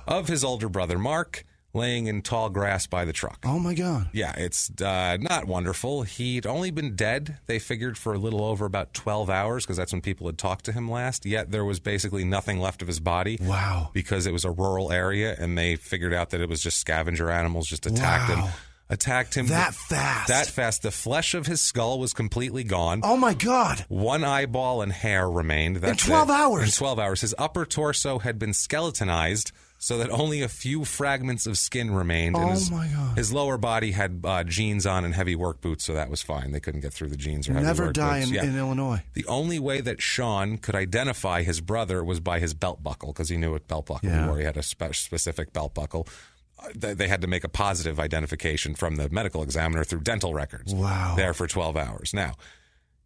of his older brother, Mark, laying in tall grass by the truck. Oh, my God. Yeah, it's not wonderful. He'd only been dead, they figured, for a little over about 12 hours, because that's when people had talked to him last. Yet there was basically nothing left of his body. Wow. Because it was a rural area, and they figured out that it was just scavenger animals just attacked him. Attacked him that fast. That fast. The flesh of his skull was completely gone. Oh, my God. One eyeball and hair remained. In 12 hours? In 12 hours. His upper torso had been skeletonized so that only a few fragments of skin remained. Oh, and my God. His lower body had jeans on and heavy work boots, so that was fine. They couldn't get through the jeans or heavy Never work die boots. in Illinois. The only way that Sean could identify his brother was by his belt buckle, because he knew what belt buckle he wore. He had a specific belt buckle. They had to make a positive identification from the medical examiner through dental records. Wow. There for 12 hours. Now,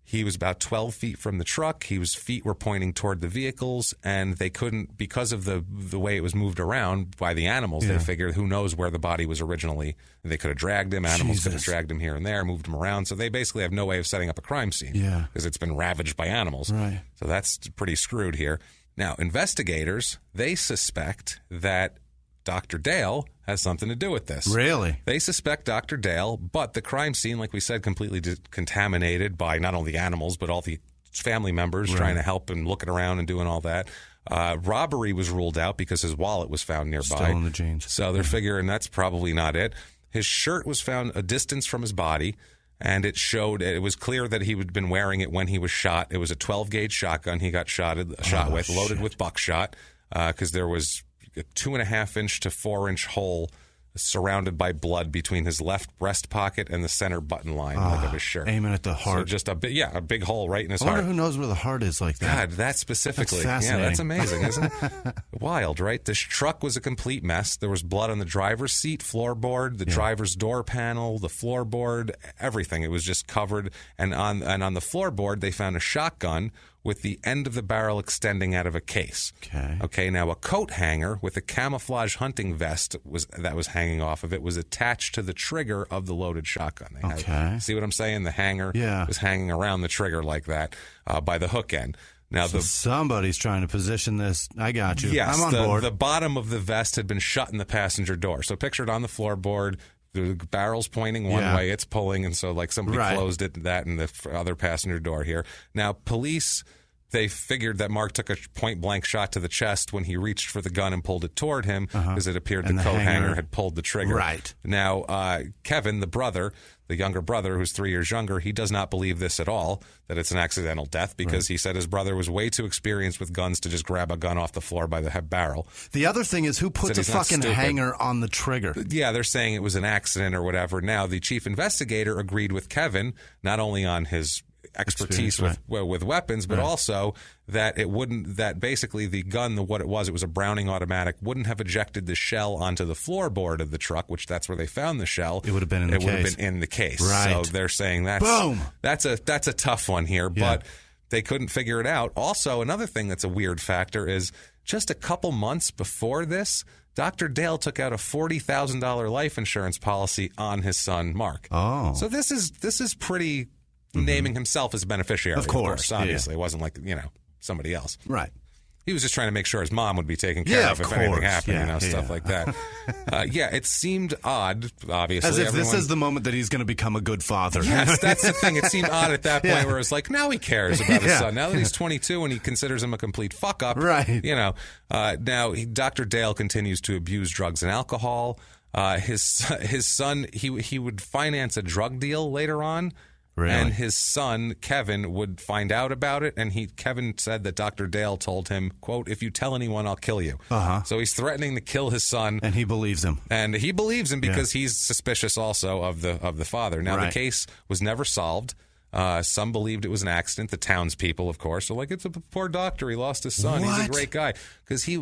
he was about 12 feet from the truck. His feet were pointing toward the vehicles, and they couldn't, because of the way it was moved around by the animals, they figured who knows where the body was originally. They could have dragged him. Animals could have dragged him here and there, moved him around. So they basically have no way of setting up a crime scene because it's been ravaged by animals. Right. So that's pretty screwed here. Now, investigators, they suspect that Dr. Dale has something to do with this. Really? They suspect Dr. Dale, but the crime scene, like we said, completely contaminated by not only the animals, but all the family members trying to help and looking around and doing all that. Robbery was ruled out because his wallet was found nearby. Still in the jeans. So they're figuring that's probably not it. His shirt was found a distance from his body, and it was clear that he had been wearing it when he was shot. It was a 12-gauge shotgun he got shot with, loaded with buckshot, because there was a 2.5-inch to 4-inch hole surrounded by blood between his left breast pocket and the center button line of his shirt. Aiming at the heart. So just a big hole right in his I heart. wonder who knows where the heart is like that. God, that specifically. That's fascinating. Yeah, that's amazing, isn't it? Wild, right? This truck was a complete mess. There was blood on the driver's seat, floorboard, the driver's door panel, the floorboard, everything. It was just covered. And on the floorboard, they found a shotgun with the end of the barrel extending out of a case. Okay. Now, a coat hanger with a camouflage hunting vest that was hanging off of it was attached to the trigger of the loaded shotgun. See what I'm saying? The hanger was hanging around the trigger like that by the hook end. Now, somebody's trying to position this. I got you. Yes, I'm on board. The bottom of the vest had been shut in the passenger door. So picture it on the floorboard. The barrel's pointing one way, it's pulling, and so like somebody closed that in the other passenger door here. Now, police, they figured that Mark took a point-blank shot to the chest when he reached for the gun and pulled it toward him, because it appeared the coat hanger had pulled the trigger. Right. Now, Kevin, the brother, the younger brother, who's 3 years younger, he does not believe this at all, that it's an accidental death, because he said his brother was way too experienced with guns to just grab a gun off the floor by the barrel. The other thing is, who puts a fucking hanger on the trigger? Yeah, they're saying it was an accident or whatever. Now, the chief investigator agreed with Kevin, not only on his expertise with weapons, but also that that basically the gun, what it was a Browning automatic, wouldn't have ejected the shell onto the floorboard of the truck, which that's where they found the shell. It would have been in the case. It would have been in the case. Right. So they're saying that's a tough one here, but they couldn't figure it out. Also, another thing that's a weird factor is just a couple months before this, Dr. Dale took out a $40,000 life insurance policy on his son, Mark. Oh. So this is pretty naming himself as beneficiary. Of course, obviously. It wasn't like, somebody else. Right. He was just trying to make sure his mom would be taken care of if anything happened, stuff like that. It seemed odd, obviously. As if this is the moment that he's going to become a good father. Yes, that's the thing. It seemed odd at that point where it's like, now he cares about his son. Now that he's 22 and he considers him a complete fuck-up. Right. Now, Dr. Dale continues to abuse drugs and alcohol. His son, he would finance a drug deal later on. Really? And his son, Kevin, would find out about it, and Kevin said that Dr. Dale told him, quote, if you tell anyone, I'll kill you. So he's threatening to kill his son. And he believes him. And he believes him because he's suspicious also of the father. Now, the case was never solved. Some believed it was an accident. The townspeople, of course, are like, it's a poor doctor. He lost his son. What? He's a great guy. Because he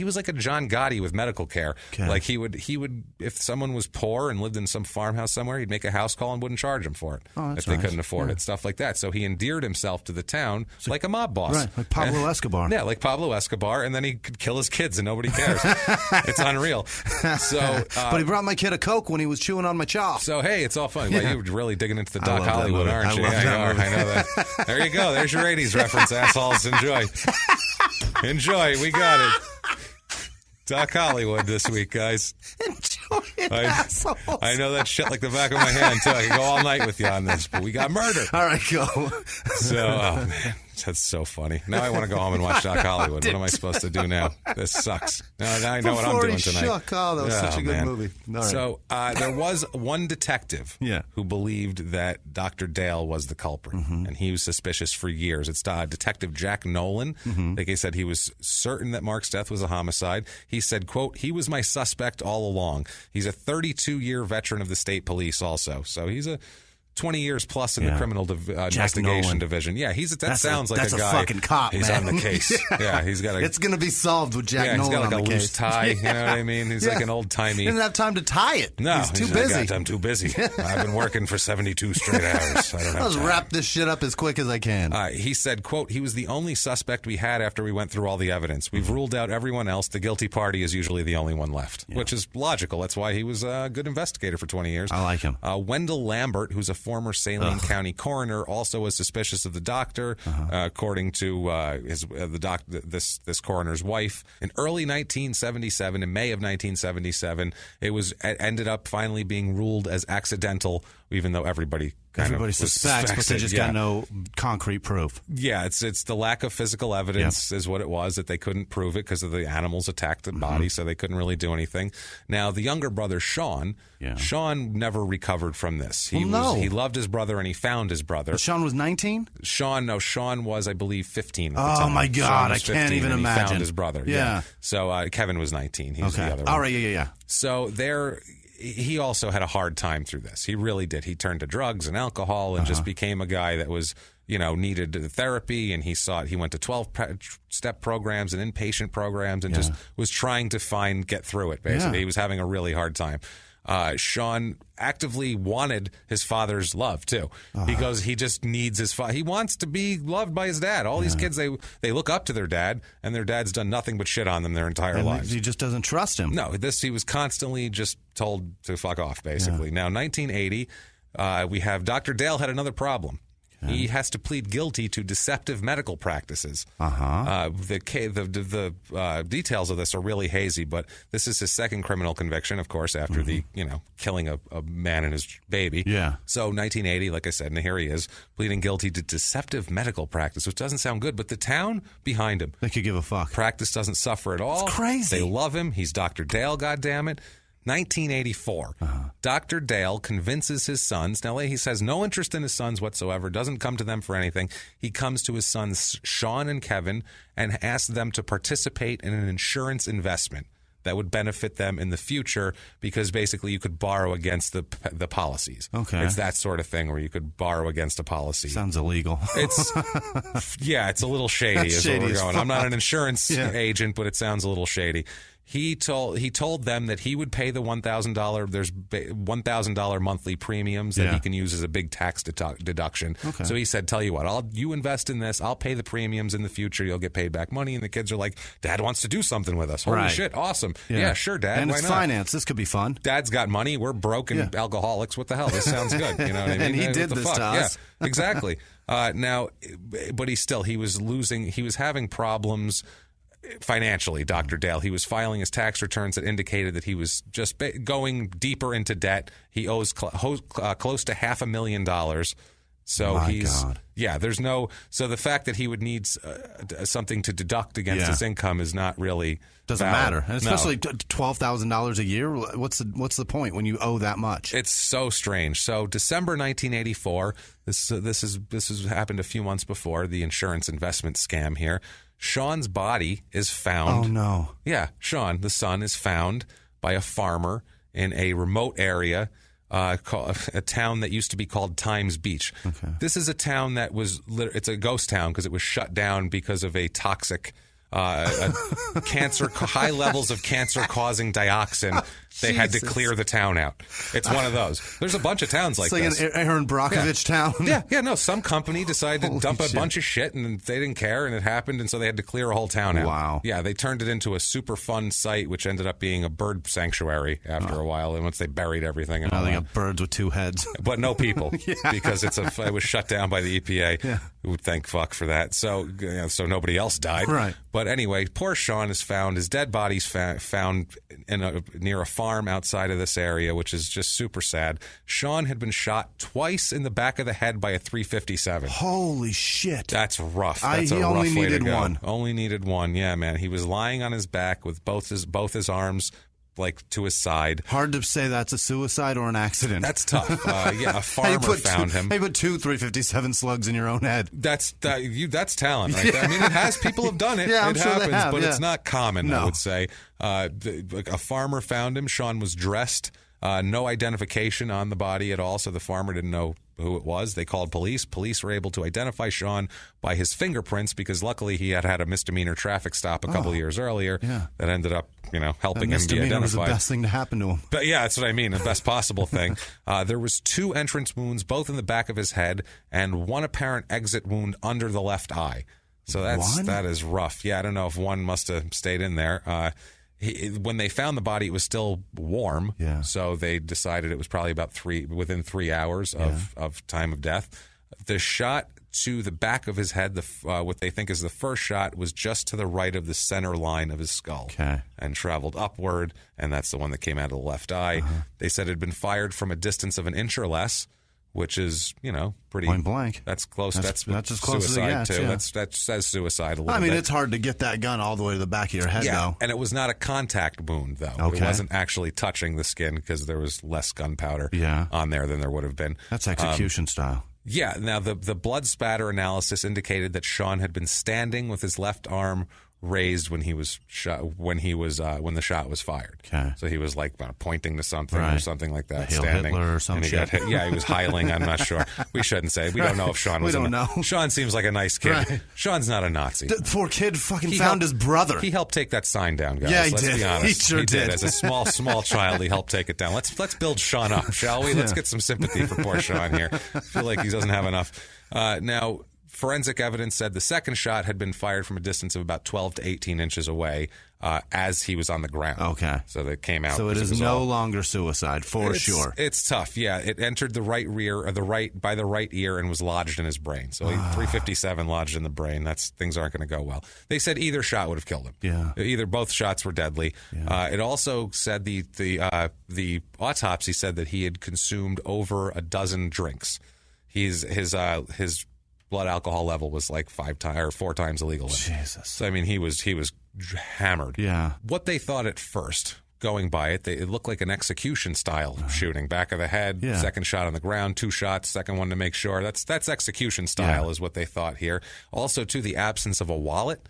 was like a John Gotti with medical care. Okay. Like he would, if someone was poor and lived in some farmhouse somewhere, he'd make a house call and wouldn't charge them for it if they couldn't afford it. Stuff like that. So he endeared himself to the town like a mob boss. Right, like Pablo Escobar. Yeah, like Pablo Escobar. And then he could kill his kids and nobody cares. It's unreal. So, but he brought my kid a Coke when he was chewing on my jaw. So, hey, it's all funny. Well, you're really digging into the Doc love that Hollywood, movie. aren't you? I love that I know that. There you go. There's your 80s reference, assholes. Enjoy. Enjoy. We got it. Doc Hollywood this week, guys. Enjoy it, assholes. I know that shit like the back of my hand, too. I could go all night with you on this, but we got murder. All right, go. So, oh, man. That's so funny. Now I want to go home and watch Doc Hollywood. What am I supposed to do now? This sucks. Now I know what I'm doing tonight. Oh, that was such a good movie. All right. So there was one detective who believed that Dr. Dale was the culprit, and he was suspicious for years. It's Detective Jack Nolan. Like I said, he was certain that Mark's death was a homicide. He said, quote, he was my suspect all along. He's a 32-year veteran of the state police also. So he's a 20 years plus in the criminal investigation division. Yeah, that sounds like a guy. That's a fucking cop, He's man. on the case. He's got it's going to be solved with Jack Nolan. He's got like on a the loose case. tie. You know what I mean? He's like an old-timey. He didn't have time to tie it. No, he's too busy. I'm too busy. I've been working for 72 straight hours. I don't have Let's time. wrap this shit up as quick as I can. He said, quote, he was the only suspect we had after we went through all the evidence. We've ruled out everyone else. The guilty party is usually the only one left, which is logical. That's why he was a good investigator for 20 years. I like him. Wendell Lambert, who's a former Saline County coroner, also was suspicious of the doctor, according to this coroner's wife. In early 1977, in May of 1977, it ended up finally being ruled as accidental, even though everybody suspects, but they just got no concrete proof. Yeah, it's the lack of physical evidence is what it was, that they couldn't prove it because of the animals attacked the body, so they couldn't really do anything. Now, the younger brother, Sean never recovered from this. He loved his brother and he found his brother. But Sean was 19? Sean was, I believe, 15 at the time. Oh, my God, I can't even imagine. He found his brother. Yeah. So Kevin was 19. He was the other one. All right, yeah. So he also had a hard time through this. He really did. He turned to drugs and alcohol and just became a guy that was, needed therapy. And he went to 12-step programs and inpatient programs and just was trying to get through it, basically. He was having a really hard time. Sean actively wanted his father's love too. He goes, he just needs his father. He wants to be loved by his dad. All these kids, they look up to their dad, and their dad's done nothing but shit on them their entire lives. He just doesn't trust him. No, he was constantly just told to fuck off, basically. Now, 1980, we have Dr. Dale had another problem. He has to plead guilty to deceptive medical practices. The details of this are really hazy, but this is his second criminal conviction, of course, after the killing a man and his baby. Yeah. So 1980, like I said, and here he is pleading guilty to deceptive medical practice, which doesn't sound good, but the town behind him, they could give a fuck. Practice doesn't suffer at all. It's crazy. They love him. He's Dr. Dale, goddammit. 1984, Dr. Dale convinces his sons. Now, he says no interest in his sons whatsoever, doesn't come to them for anything. He comes to his sons, Sean and Kevin, and asks them to participate in an insurance investment that would benefit them in the future, because basically you could borrow against the policies. Okay. It's that sort of thing where you could borrow against a policy. Sounds illegal. It's a little shady is where we're going. I'm not an insurance agent, but it sounds a little shady. He told them that he would pay the $1,000. There's $1,000 monthly premiums that he can use as a big tax deduction. Okay. So he said, "Tell you what, you invest in this. I'll pay the premiums in the future. You'll get paid back money." And the kids are like, "Dad wants to do something with us. Holy shit, awesome! Yeah, sure, Dad. And why it's not? Finance. This could be fun. Dad's got money. We're broke and alcoholics. What the hell? This sounds good. You know what I mean? And he did what the this fuck? to us. Yeah, exactly. Now, but he was losing. He was having problems financially, Dr. Dale. He was filing his tax returns that indicated that he was just going deeper into debt. He owes close to $500,000 So God. there's no, so the fact that he would need something to deduct against his income is not really doesn't valid. matter, and especially $12,000 a year. What's the point when you owe that much? It's so strange. So December 1984, this has happened a few months before the insurance investment scam here. Sean's body is found. Oh no! Yeah, Sean, the son, is found by a farmer in a remote area. A town that used to be called Times Beach. Okay. This is a town that it's a ghost town because it was shut down because of a toxic cancer, high levels of cancer-causing dioxin. They had to clear the town out. It's one of those. There's a bunch of towns like this. It's like an Aaron Brockovich town. No, some company decided to dump a bunch of shit, and they didn't care, and it happened, and so they had to clear a whole town out. Wow. Yeah, they turned it into a super fun site, which ended up being a bird sanctuary after a while, and once they buried everything. And now they got birds with two heads. But no people, because it was shut down by the EPA. Yeah. Thank fuck for that. So nobody else died. Right. But anyway, poor Sean is found. His dead body's found near a farm outside of this area, which is just super sad. Sean had been shot twice in the back of the head by a .357. Holy shit! That's rough. That's he a rough only way needed to go. one. Only needed one. Yeah, man. He was lying on his back with both his arms like to his side. Hard to say that's a suicide or an accident. That's tough. A farmer found him. They put two .357 slugs in your own head. That's talent, right there. I mean, people have done it. Yeah, it I'm sure happens, they have, but yeah. it's not common. No. I would say. A farmer found him. Sean was dressed. No identification on the body at all, so the farmer didn't know who it was. They called police. Police were able to identify Sean by his fingerprints because luckily he had a misdemeanor traffic stop a couple years earlier that ended up, helping him be identified. Was the best thing to happen to him. But yeah, that's what I mean. The best possible thing. There was 2 entrance wounds, both in the back of his head, and 1 apparent exit wound under the left eye. So that is rough. Yeah, I don't know if one must have stayed in there. When they found the body, it was still warm. Yeah. So they decided it was probably within 3 hours of time of death. The shot to the back of his head, what they think is the first shot, was just to the right of the center line of his skull. Okay. And traveled upward, and that's the one that came out of the left eye. Uh-huh. They said it had been fired from a distance of an inch or less, which is, pretty point blank. That's close. That's as close suicide as it gets, too. That says suicide a little bit. I mean, it's hard to get that gun all the way to the back of your head, though. And it was not a contact wound, though. Okay. It wasn't actually touching the skin because there was less gunpowder on there than there would have been. That's execution style. Yeah. Now, the blood spatter analysis indicated that Sean had been standing with his left arm raised when he was shot, when the shot was fired. Okay. So he was like pointing to something or something like that. Hail standing. Hitler or some shit. He was hiling. I'm not sure. We shouldn't say. We don't know if Sean was. We don't know. Sean seems like a nice kid. Right. Sean's not a Nazi. The poor kid fucking found his brother. He helped take that sign down, guys. Yeah, he Let's did. be honest. He sure did. As a small child, he helped take it down. Let's build Sean up, shall we? Let's get some sympathy for poor Sean here. I feel like he doesn't have enough. Now, forensic evidence said the second shot had been fired from a distance of about 12 to 18 inches away as he was on the ground. Okay. So that came out. So it is no longer suicide, for sure. It's tough, yeah. It entered the right rear, or by the right ear, and was lodged in his brain. So 357 lodged in the brain. Things aren't going to go well. They said either shot would have killed him. Yeah. Both shots were deadly. Yeah. It also said the autopsy said that he had consumed over a dozen drinks. His blood alcohol level was like 4 times the legal limit. Jesus. So I mean, he was hammered. Yeah. What they thought at first, going by it, it looked like an execution style shooting. Back of the head, second shot on the ground, 2 shots, second one to make sure. That's execution style is what they thought here. Also, too, the absence of a wallet.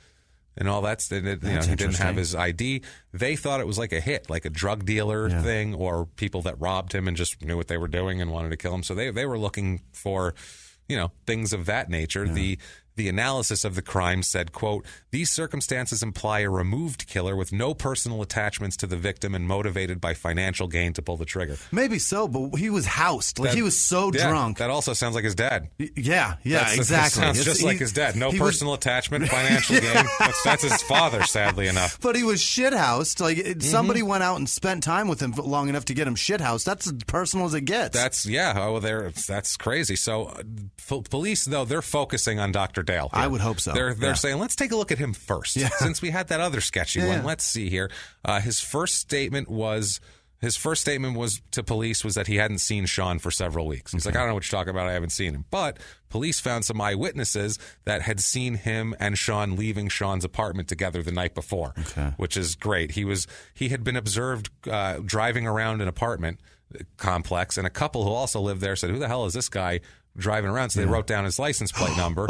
And all that, he didn't have his ID. They thought it was like a hit, like a drug dealer thing, or people that robbed him and just knew what they were doing and wanted to kill him. So they were looking for, things of that nature. Yeah. The analysis of the crime said, quote, "These circumstances imply a removed killer with no personal attachments to the victim and motivated by financial gain to pull the trigger." Maybe so, but he was housed. He was so drunk. That also sounds like his dad. Yeah, exactly. That sounds just like his dad. No personal attachment, financial gain. That's his father, sadly enough. But he was shithoused. Somebody went out and spent time with him long enough to get him shithoused. That's as personal as it gets. That's crazy. So police, though, they're focusing on Dr. Dale here. I would hope so. They're saying, let's take a look at him first. Yeah. Since we had that other sketchy one, let's see here. His first statement was, His first statement to police was that he hadn't seen Sean for several weeks. He's like, I don't know what you're talking about. I haven't seen him. But police found some eyewitnesses that had seen him and Sean leaving Sean's apartment together the night before, which is great. He had been observed driving around an apartment complex, and a couple who also lived there said, who the hell is this guy driving around? So they wrote down his license plate number.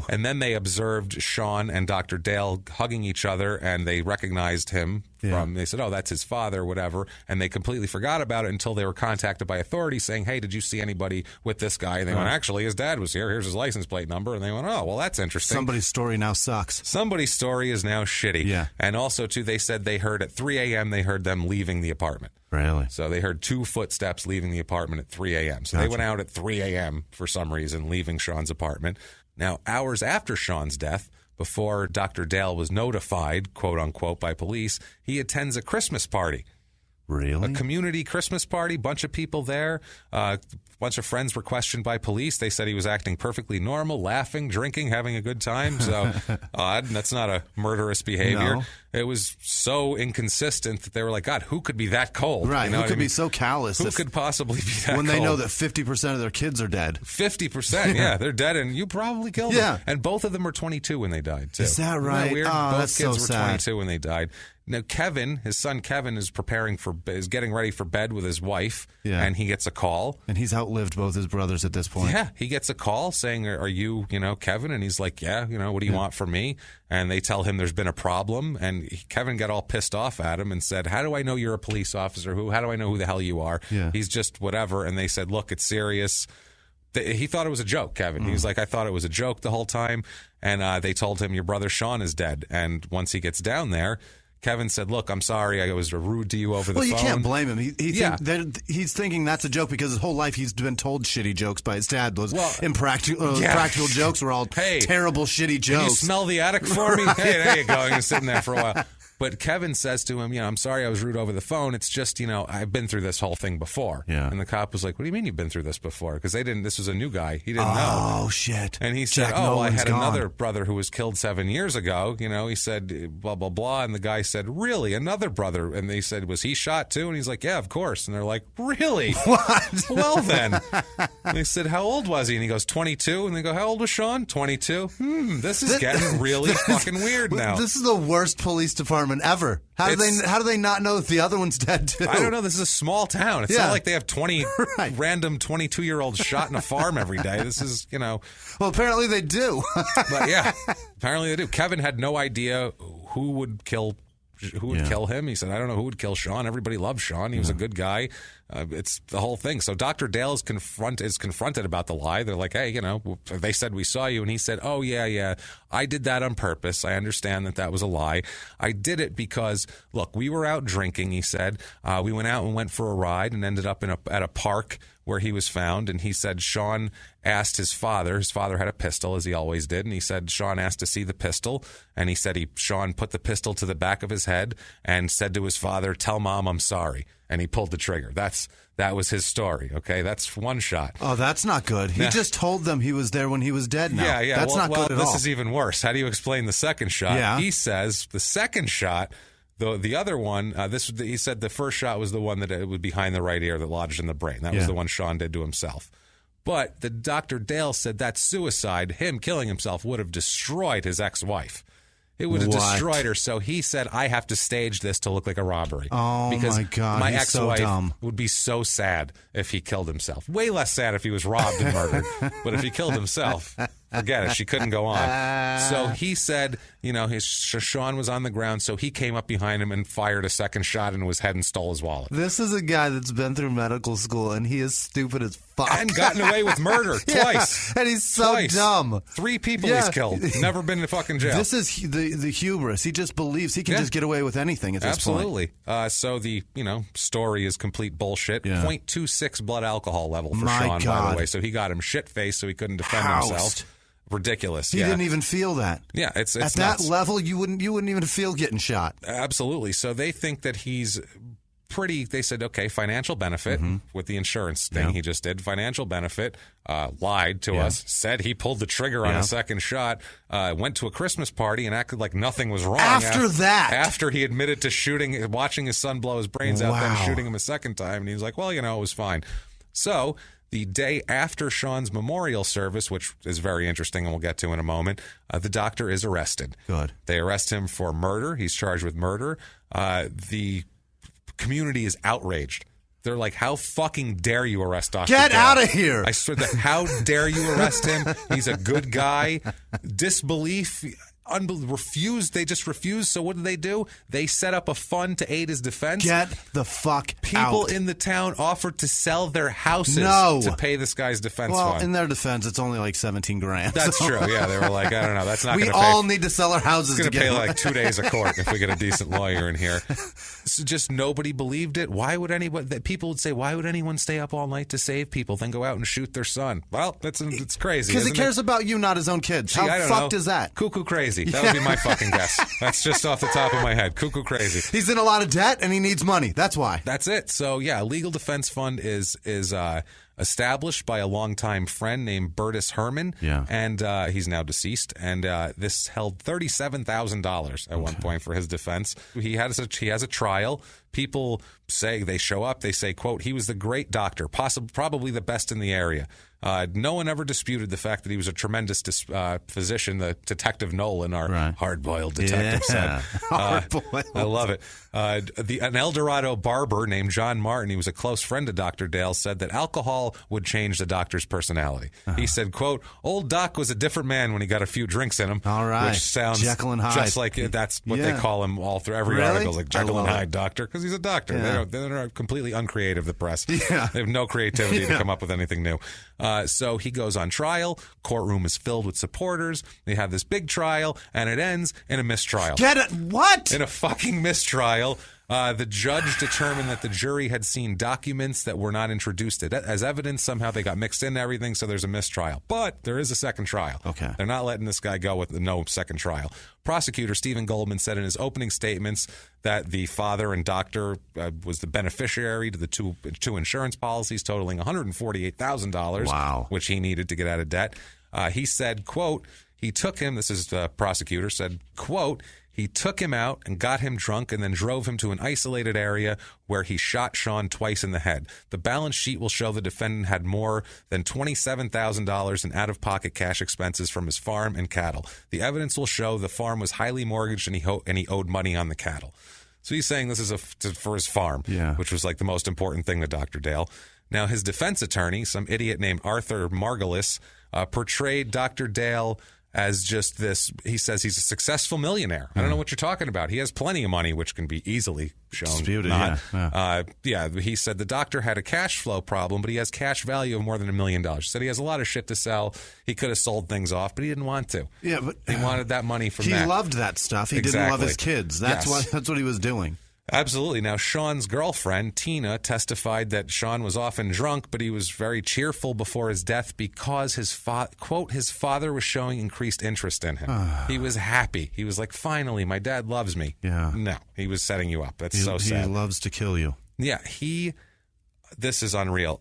And then they observed Sean and Dr. Dale hugging each other, and they recognized him they said, oh, that's his father, whatever. And they completely forgot about it until they were contacted by authorities saying, hey, did you see anybody with this guy? And they went, actually, his dad was here. Here's his license plate number. And they went, oh, well, that's interesting. Somebody's story now sucks. Somebody's story is now shitty. Yeah. And also, too, they said they heard at 3 a.m., they heard them leaving the apartment. Really? So they heard 2 footsteps leaving the apartment at 3 a.m. So they went out at 3 a.m. for some reason, leaving Sean's apartment. Now, hours after Sean's death, before Dr. Dale was notified, quote unquote, by police, he attends a Christmas party. Really? A community Christmas party, bunch of people there. A bunch of friends were questioned by police. They said he was acting perfectly normal, laughing, drinking, having a good time. So odd. That's not a murderous behavior. No. It was so inconsistent that they were like, God, who could be that cold? Right. You know who could be so callous? Who could possibly be that cold? When they know that 50% of their kids are dead. 50%, yeah. They're dead, and you probably killed them. And both of them were 22 when they died, too. Is that right? Isn't that weird? Oh, both that's kids so were sad. 22 when they died. Now, Kevin, his son Kevin, is getting ready for bed with his wife, and he gets a call. And he's outlived both his brothers at this point. Yeah, he gets a call saying, are you, Kevin? And he's like, yeah, what do you want from me? And they tell him there's been a problem, and Kevin got all pissed off at him and said, how do I know you're a police officer? How do I know who the hell you are? Yeah. He's just whatever. And they said, look, it's serious. He thought it was a joke, Kevin. He was like, I thought it was a joke the whole time. And they told him, your brother Sean is dead. And once he gets down there, Kevin said, look, I'm sorry. I was rude to you over the phone. Well, you can't blame him. He's thinking that's a joke because his whole life he's been told shitty jokes by his dad. Those practical jokes were all terrible, shitty jokes. Can you smell the attic for me? Hey, there you go. He was sitting there for a while. But Kevin says to him, I'm sorry I was rude over the phone. It's just, I've been through this whole thing before. Yeah. And the cop was like, what do you mean you've been through this before? Because this was a new guy. He didn't know. Oh, shit. And he said, I had another brother who was killed 7 years ago. He said, blah, blah, blah. And the guy said, really? Another brother? And they said, was he shot too? And he's like, yeah, of course. And they're like, really? What? Well, then. And they said, how old was he? And he goes, 22. And they go, how old was Sean? 22. This is getting really fucking weird now. This is the worst police department ever. How do they not know that the other one's dead too? I don't know. This is a small town. It's not like they have 20 random 22-year-olds shot in a farm every day. This is, Well, apparently they do. But yeah, apparently they do. Kevin had no idea who would kill him. He said, I don't know who would kill Sean. Everybody loved Sean. He was a good guy. It's the whole thing. So Dr. Dale is confronted about the lie. They're like, hey, they said we saw you. And he said, oh, yeah, I did that on purpose. I understand that was a lie. I did it because, look, we were out drinking, he said. We went out and went for a ride and ended up at a park where he was found. And he said Sean asked his father had a pistol, as he always did. And he said Sean asked to see the pistol. And he said Sean put the pistol to the back of his head and said to his father, tell Mom I'm sorry. And he pulled the trigger. That was his story. Okay, that's one shot. Oh, that's not good. He just told them he was there when he was dead. Now, yeah. That's not good at all. This is even worse. How do you explain the second shot? Yeah. He says the second shot. The other one, he said the first shot was the one that it was behind the right ear that lodged in the brain. That was the one Sean did to himself. But the Dr. Dale said that suicide, him killing himself, would have destroyed his ex-wife. It would have destroyed her. So he said, I have to stage this to look like a robbery. Oh, because my God. My he's ex-wife so dumb. would be so sad if he killed himself. Way less sad if he was robbed and murdered. But if he killed himself, forget it. She couldn't go on. So he said, Sean was on the ground, so he came up behind him and fired a second shot into his head and stole his wallet. This is a guy that's been through medical school, and he is stupid as fuck. And gotten away with murder twice. And he's so dumb. 3 people he's killed. Never been in fucking jail. This is the hubris. He just believes he can just get away with anything at this point. Absolutely. So the story is complete bullshit. Yeah. 0.26 blood alcohol level for Sean, by the way. So he got him shit-faced so he couldn't defend himself. Ridiculous. He didn't even feel that. Yeah, it's at nuts. that level. You wouldn't even feel getting shot. Absolutely. So they think that he's they said, okay, financial benefit with the insurance thing he just did. Financial benefit, lied to us, said he pulled the trigger on a second shot, went to a Christmas party and acted like nothing was wrong. After he admitted to watching his son blow his brains out, then shooting him a second time. And he was like, well, it was fine. So the day after Sean's memorial service, which is very interesting and we'll get to in a moment, the doctor is arrested. Good. They arrest him for murder. He's charged with murder. The community is outraged. They're like, how fucking dare you arrest Dr. Get Dale? out of here. I swear that, how dare you arrest him? He's a good guy. Disbelief. They just refused. So what do? They set up a fund to aid his defense. Get the fuck People out. in the town offered to sell their houses to pay this guy's defense fund. Well, in their defense, it's only like $17,000. That's true. Yeah, they were like, I don't know. That's not going to pay. We all need to sell our houses. It's going to pay like 2 days of court if we get a decent lawyer in here. So just nobody believed it. Why would anyone? People would say, why would anyone stay up all night to save people, then go out and shoot their son? Well, it's crazy. Because he cares about you, not his own kids. How fucked is that? Cuckoo crazy. That would be my fucking guess. That's just off the top of my head. Cuckoo crazy. He's in a lot of debt and he needs money. That's why. That's it. So yeah, legal defense fund is established by a longtime friend named Bertus Herman. Yeah. And he's now deceased. And this held $37,000 at one point for his defense. He has a trial. People they show up, they say, quote, he was the great doctor, probably the best in the area. No one ever disputed the fact that he was a tremendous physician, the Detective Nolan, our hard-boiled detective said. Hard-boiled. I love it. An Eldorado barber named John Martin, he was a close friend of Dr. Dale, said that alcohol would change the doctor's personality. He said, quote, old Doc was a different man when he got a few drinks in him. All right. Which sounds Jekyll and Hyde. just like that's what they call him all through every article, like Jekyll and Hyde doctor, because he's a doctor. Yeah. They're completely uncreative, the press. Yeah. They have no creativity to come up with anything new. So he goes on trial. Courtroom is filled with supporters. They have this big trial, and it ends in a mistrial. Get it? What? In a fucking mistrial. The judge determined that the jury had seen documents that were not introduced as evidence. Somehow they got mixed into everything, so there's a mistrial. But there is a second trial. Okay. They're not letting this guy go with no second trial. Prosecutor Stephen Goldman said in his opening statements that the father and doctor was the beneficiary to the two insurance policies totaling $148,000, wow, which he needed to get out of debt. He said, quote, he took him, this is the prosecutor, said, quote, he took him out and got him drunk and then drove him to an isolated area where he shot Sean twice in the head. The balance sheet will show the defendant had more than $27,000 in out-of-pocket cash expenses from his farm and cattle. The evidence will show the farm was highly mortgaged and he owed money on the cattle. So he's saying this is for his farm, which was like the most important thing to Dr. Dale. Now, his defense attorney, some idiot named Arthur Margulis, portrayed Dr. Dale as just this. He says he's a successful millionaire. I don't know what you're talking about. He has plenty of money, which can be easily shown. Disputed, he said the doctor had a cash flow problem, but he has cash value of more than $1 million. He said he has a lot of shit to sell. He could have sold things off, but he didn't want to. Yeah, but he wanted that money from he that. He loved that stuff. He didn't love his kids. That's what he was doing. Absolutely. Now, Sean's girlfriend, Tina, testified that Sean was often drunk, but he was very cheerful before his death because his father was showing increased interest in him. He was happy. He was like, finally, my dad loves me. Yeah. No, he was setting you up. That's so sad. He loves to kill you. Yeah, this is unreal.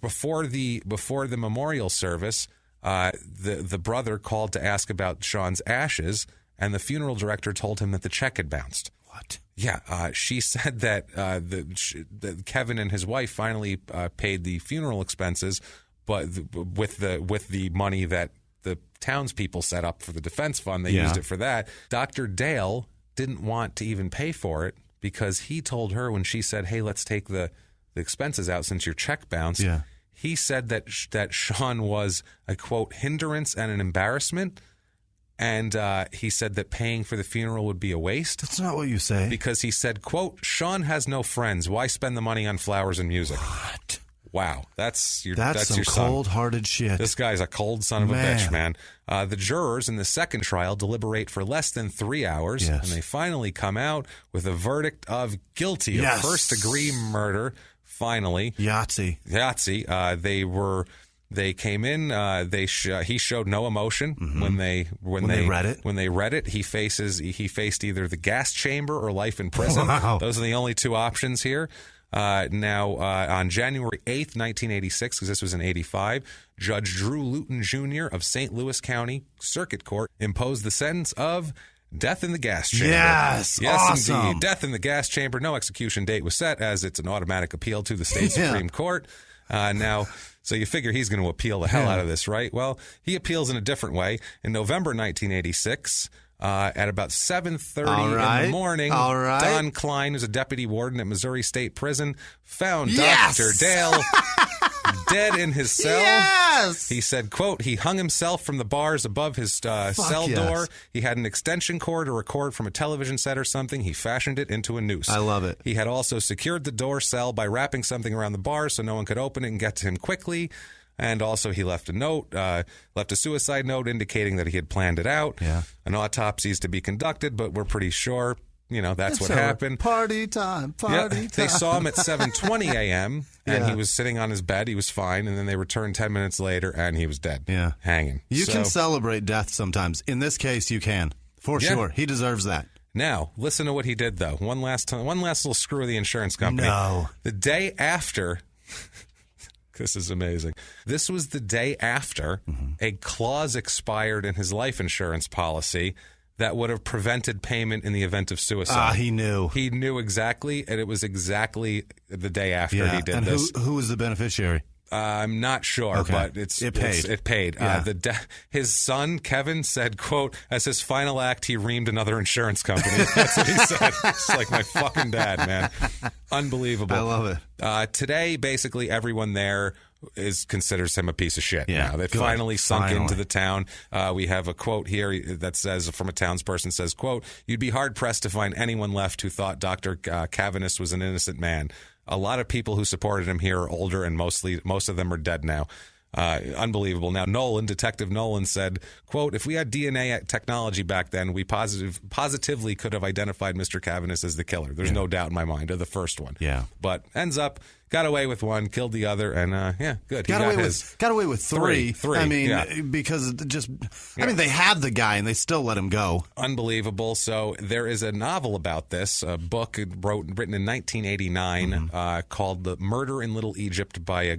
Before the memorial service, the brother called to ask about Sean's ashes, and the funeral director told him that the check had bounced. What? Yeah, she said that that Kevin and his wife finally paid the funeral expenses, but with the money that the townspeople set up for the defense fund, they used it for that. Dr. Dale didn't want to even pay for it because he told her when she said, "Hey, let's take the expenses out since your check bounced." Yeah. He said that Sean was a, quote, hindrance and an embarrassment. And he said that paying for the funeral would be a waste. That's not what you say. Because he said, quote, Sean has no friends. Why spend the money on flowers and music? What? Wow. That's your some cold-hearted shit. This guy's a cold son of a bitch, man. The jurors in the second trial deliberate for less than 3 hours, and they finally come out with a verdict of guilty of first-degree murder. Finally. Yahtzee. They were They came in. He showed no emotion when they read it. When they read it, he faced either the gas chamber or life in prison. Wow. Those are the only two options here. Now, on January 8th, 1986, because this was in 85, Judge Drew Luton Jr. of St. Louis County Circuit Court imposed the sentence of death in the gas chamber. Yes, awesome. Indeed. Death in the gas chamber. No execution date was set, as it's an automatic appeal to the state Supreme Court. Now, so you figure he's going to appeal the hell out of this, right? Well, he appeals in a different way. In November 1986, at about 7:30 in the morning, Don Klein, who's a deputy warden at Missouri State Prison, found Dr. Dale dead in his cell. Yes! He said, quote, he hung himself from the bars above his cell door. He had an extension cord or a cord from a television set or something. He fashioned it into a noose. I love it. He had also secured the door cell by wrapping something around the bars so no one could open it and get to him quickly. And also he left a note, left a suicide note indicating that he had planned it out. Yeah. An autopsy is to be conducted, but we're pretty sure, that's what happened. Party time, party time. They saw him at 7:20 a.m., and he was sitting on his bed. He was fine, and then they returned 10 minutes later, and he was dead. Yeah. Hanging. You can celebrate death sometimes. In this case, you can. For sure. He deserves that. Now, listen to what he did, though. One last little screw of the insurance company. No. The day after... This is amazing. This was the day after a clause expired in his life insurance policy that would have prevented payment in the event of suicide. He knew. He knew exactly, and it was exactly the day after he did this. Who was the beneficiary? I'm not sure, but it paid. It paid. Yeah. His son, Kevin, said, quote, as his final act, he reamed another insurance company. That's what he said. It's like my fucking dad, man. Unbelievable. I love it. Today, basically, everyone there considers him a piece of shit. Yeah, now they've finally sunk into the town. We have a quote here that says, from a townsperson, says, quote, you'd be hard-pressed to find anyone left who thought Dr. Cavanis was an innocent man. A lot of people who supported him here are older, and most of them are dead now. Unbelievable. Now, Detective Nolan said, quote, if we had DNA technology back then, we positively could have identified Mr. Cavanis as the killer. There's no doubt in my mind, or the first one. Yeah. But ends up, got away with one, killed the other, and good. Got away with three. Three. I mean, because they had the guy and they still let him go. Unbelievable. So there is a novel about this, a book written in 1989 called "The Murder in Little Egypt" by a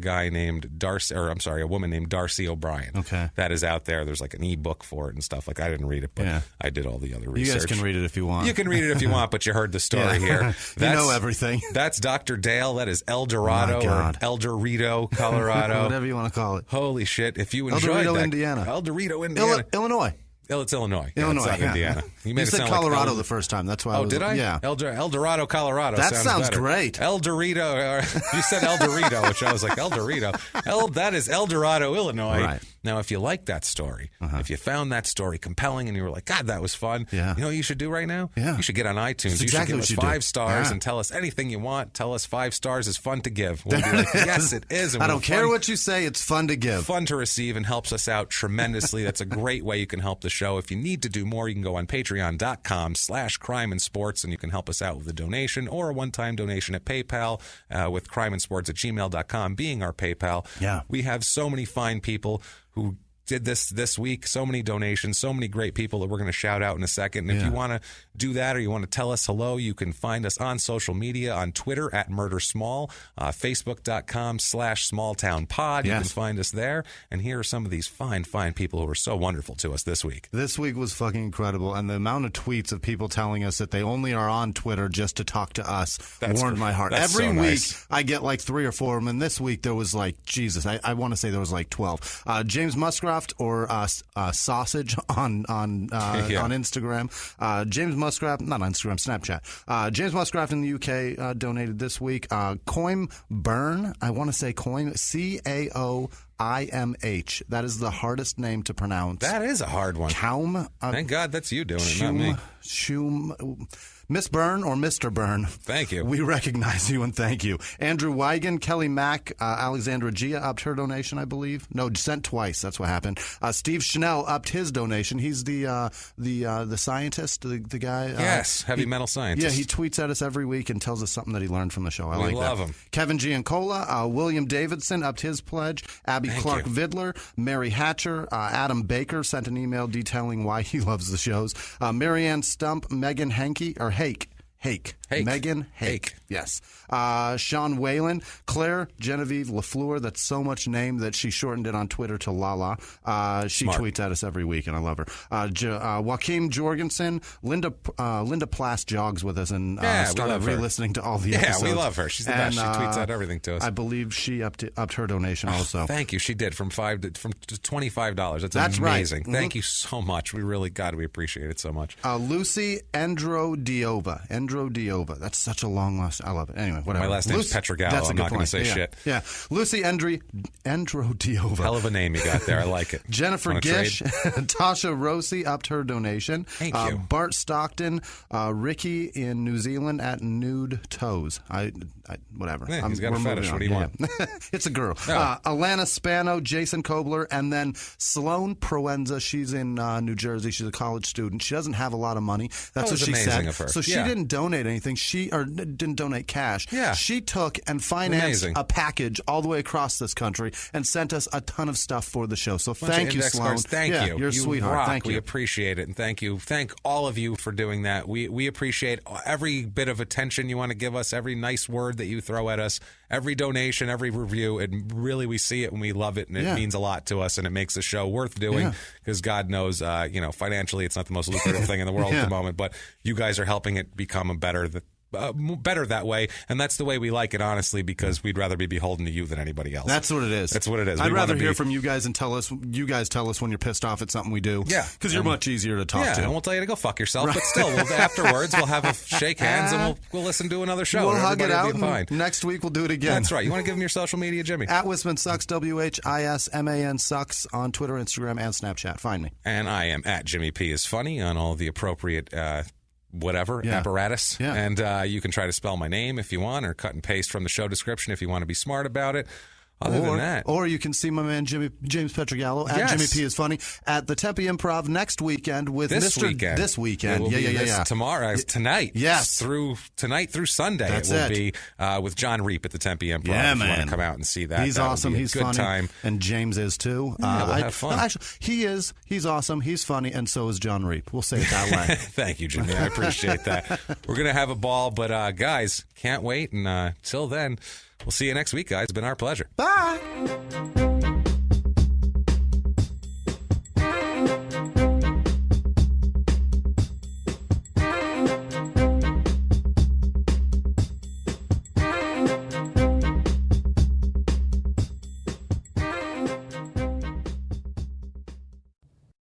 woman named Darcy O'Brien. Okay, that is out there. There's like an ebook for it and stuff. Like I didn't read it, but I did all the other research. You guys can read it if you want. You can read it if you want, but you heard the story here. You know everything. That's Dr. Dale. That is Eldorado or Eldorado, Colorado. Whatever you want to call it. Holy shit. If you enjoyed Eldorado, that. Indiana. Eldorado, Indiana. Illinois. It's Illinois. Illinois, it's not Indiana. You said Colorado the first time. That's why. Oh, did I? Yeah. Eldorado, Colorado. That sounds better. Great. El Dorito. You said El Dorito, which I was like, El Dorito. That is Eldorado, Illinois. Right. Now, if you like that story, if you found that story compelling and you were like, God, that was fun, you know what you should do right now? Yeah. You should get on iTunes. That's exactly you should give us 5 stars and tell us anything you want. Tell us 5 stars is fun to give. We'll be like, yes, it is. And I don't care what you say. It's fun to give. Fun to receive and helps us out tremendously. That's a great way you can help the show. If you need to do more, you can go on patreon.com/crimeinsports and you can help us out with a donation or a one-time donation at PayPal with crimeinsports@gmail.com being our PayPal. Yeah. We have so many fine people who did this week, so many donations, so many great people that we're going to shout out in a second. And if you want to do that or you want to tell us hello, you can find us on social media, on Twitter @MurderSmall, Facebook.com/SmallTownPod. You can find us there. And here are some of these fine people who were so wonderful to us this week. This week was fucking incredible. And the amount of tweets of people telling us that they only are on Twitter just to talk to us warmed my heart. Every week I get like 3 or 4 of them. And this week there was like, Jesus, I want to say there was like 12. James Muscroft or Sausage on Instagram. James Muscroft, not on Instagram, Snapchat. James Muscroft in the UK donated this week. Coim Byrne, I want to say Coim, CAOIMH. That is the hardest name to pronounce. That is a hard one. Kaum. Thank God that's you doing it, not me. Miss Byrne or Mr. Byrne. Thank you. We recognize you and thank you. Andrew Wigan, Kelly Mack, Alexandra Gia upped her donation, I believe. No, sent twice. That's what happened. Steve Chanel upped his donation. He's the scientist, the guy. Yes, heavy metal scientist. Yeah, he tweets at us every week and tells us something that he learned from the show. We love him. Kevin Giancola, William Davidson upped his pledge. Abby Clark Vidler, Mary Hatcher, Adam Baker sent an email detailing why he loves the shows. Marianne Stump, Megan Hake. Megan Hake. Yes. Sean Whalen, Claire Genevieve Lafleur. That's so much name that she shortened it on Twitter to Lala. She tweets at us every week, and I love her. Joaquin Jorgensen, Linda Plass jogs with us and started re-listening to all the episodes. Yeah, we love her. She's the best. She tweets out everything to us. I believe she upped her donation also. Thank you. She did from $25. That's amazing. Right. Thank you so much. We really, God, we appreciate it so much. Lucy Endrodiova. That's such a long last. I love it. Anyway, whatever. My last name's Pietragallo. I'm not going to say shit. Yeah. Lucy Endrodiova. Hell of a name you got there. I like it. Jennifer Gish. Tasha Rossi upped her donation. Thank you. Bart Stockton. Ricky in New Zealand at Nude Toes. Whatever. Yeah, he's got a fetish. What do you want? It's a girl. Oh. Alana Spano, Jason Kobler, and then Sloan Proenza. She's in New Jersey. She's a college student. She doesn't have a lot of money. That's what she said. Of her. So she didn't donate anything. She didn't donate cash. Yeah. She took and financed a package all the way across this country and sent us a ton of stuff for the show. So thank you, Sloan. Thank you. You're a sweetheart. Rock. Thank you. We appreciate it, and thank you. Thank all of you for doing that. We appreciate every bit of attention you want to give us, every nice word that you throw at us, every donation, every review. And really, we see it and we love it, and it means a lot to us, and it makes the show worth doing because God knows, financially, it's not the most lucrative thing in the world at the moment, but you guys are helping it become a better that way, and that's the way we like it, honestly, because we'd rather be beholden to you than anybody else. That's what it is. I'd rather hear from you guys and you guys tell us when you're pissed off at something we do. Yeah, because you're much easier to talk to. And we'll tell you to go fuck yourself, but still, afterwards we'll have a shake hands and we'll listen to another show. We'll hug it out. And next week we'll do it again. That's right. You want to give them your social media, Jimmy? At Whisman Sucks, WHISMAN Sucks on Twitter, Instagram, and Snapchat. Find me. And I am at Jimmy P is Funny on all the appropriate apparatus. Yeah. And you can try to spell my name if you want, or cut and paste from the show description if you want to be smart about it. Other than that. Or you can see my man James Pietragallo at Jimmy P is Funny at the Tempe Improv next weekend with This weekend. Yeah. Tonight. Yes. Tonight through Sunday. That's it will be with John Reap at the Tempe Improv. Yeah, if man. you want to come out and see that. He's awesome. He's funny. Time. And James is too. Yeah, we'll have fun. Actually, he is. He's awesome. He's funny. And so is John Reap. We'll say it that way. Thank you, Jimmy. I appreciate that. We're going to have a ball, but guys, can't wait. And till then, we'll see you next week, guys. It's been our pleasure. Bye.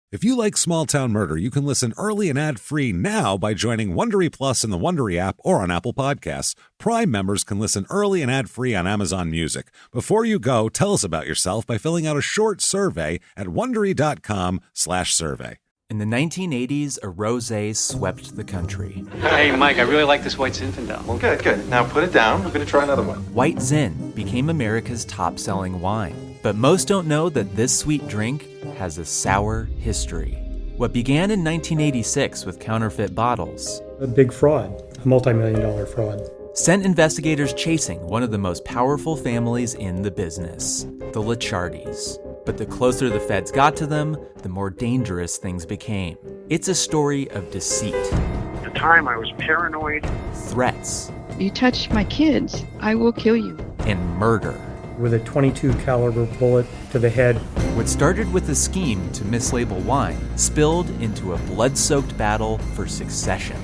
If you like Small Town Murder, you can listen early and ad-free now by joining Wondery Plus in the Wondery app or on Apple Podcasts. Prime members can listen early and ad-free on Amazon Music. Before you go, tell us about yourself by filling out a short survey at Wondery.com/survey. In the 1980s, a rosé swept the country. Hey, Mike, I really like this White Zinfandel. Well, good. Now put it down. We're going to try another one. White Zin became America's top-selling wine. But most don't know that this sweet drink has a sour history. What began in 1986 with counterfeit bottles, a big fraud, a multi-million-dollar fraud, sent investigators chasing one of the most powerful families in the business, the Licciardis. But the closer the feds got to them, the more dangerous things became. It's a story of deceit. At the time, I was paranoid. Threats. You touch my kids, I will kill you. And murder. With a .22 caliber bullet to the head. What started with a scheme to mislabel wine spilled into a blood-soaked battle for succession.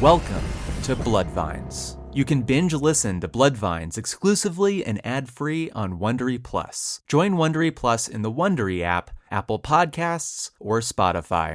Welcome to Bloodvines. You can binge listen to Bloodvines exclusively and ad-free on Wondery Plus. Join Wondery Plus in the Wondery app, Apple Podcasts, or Spotify.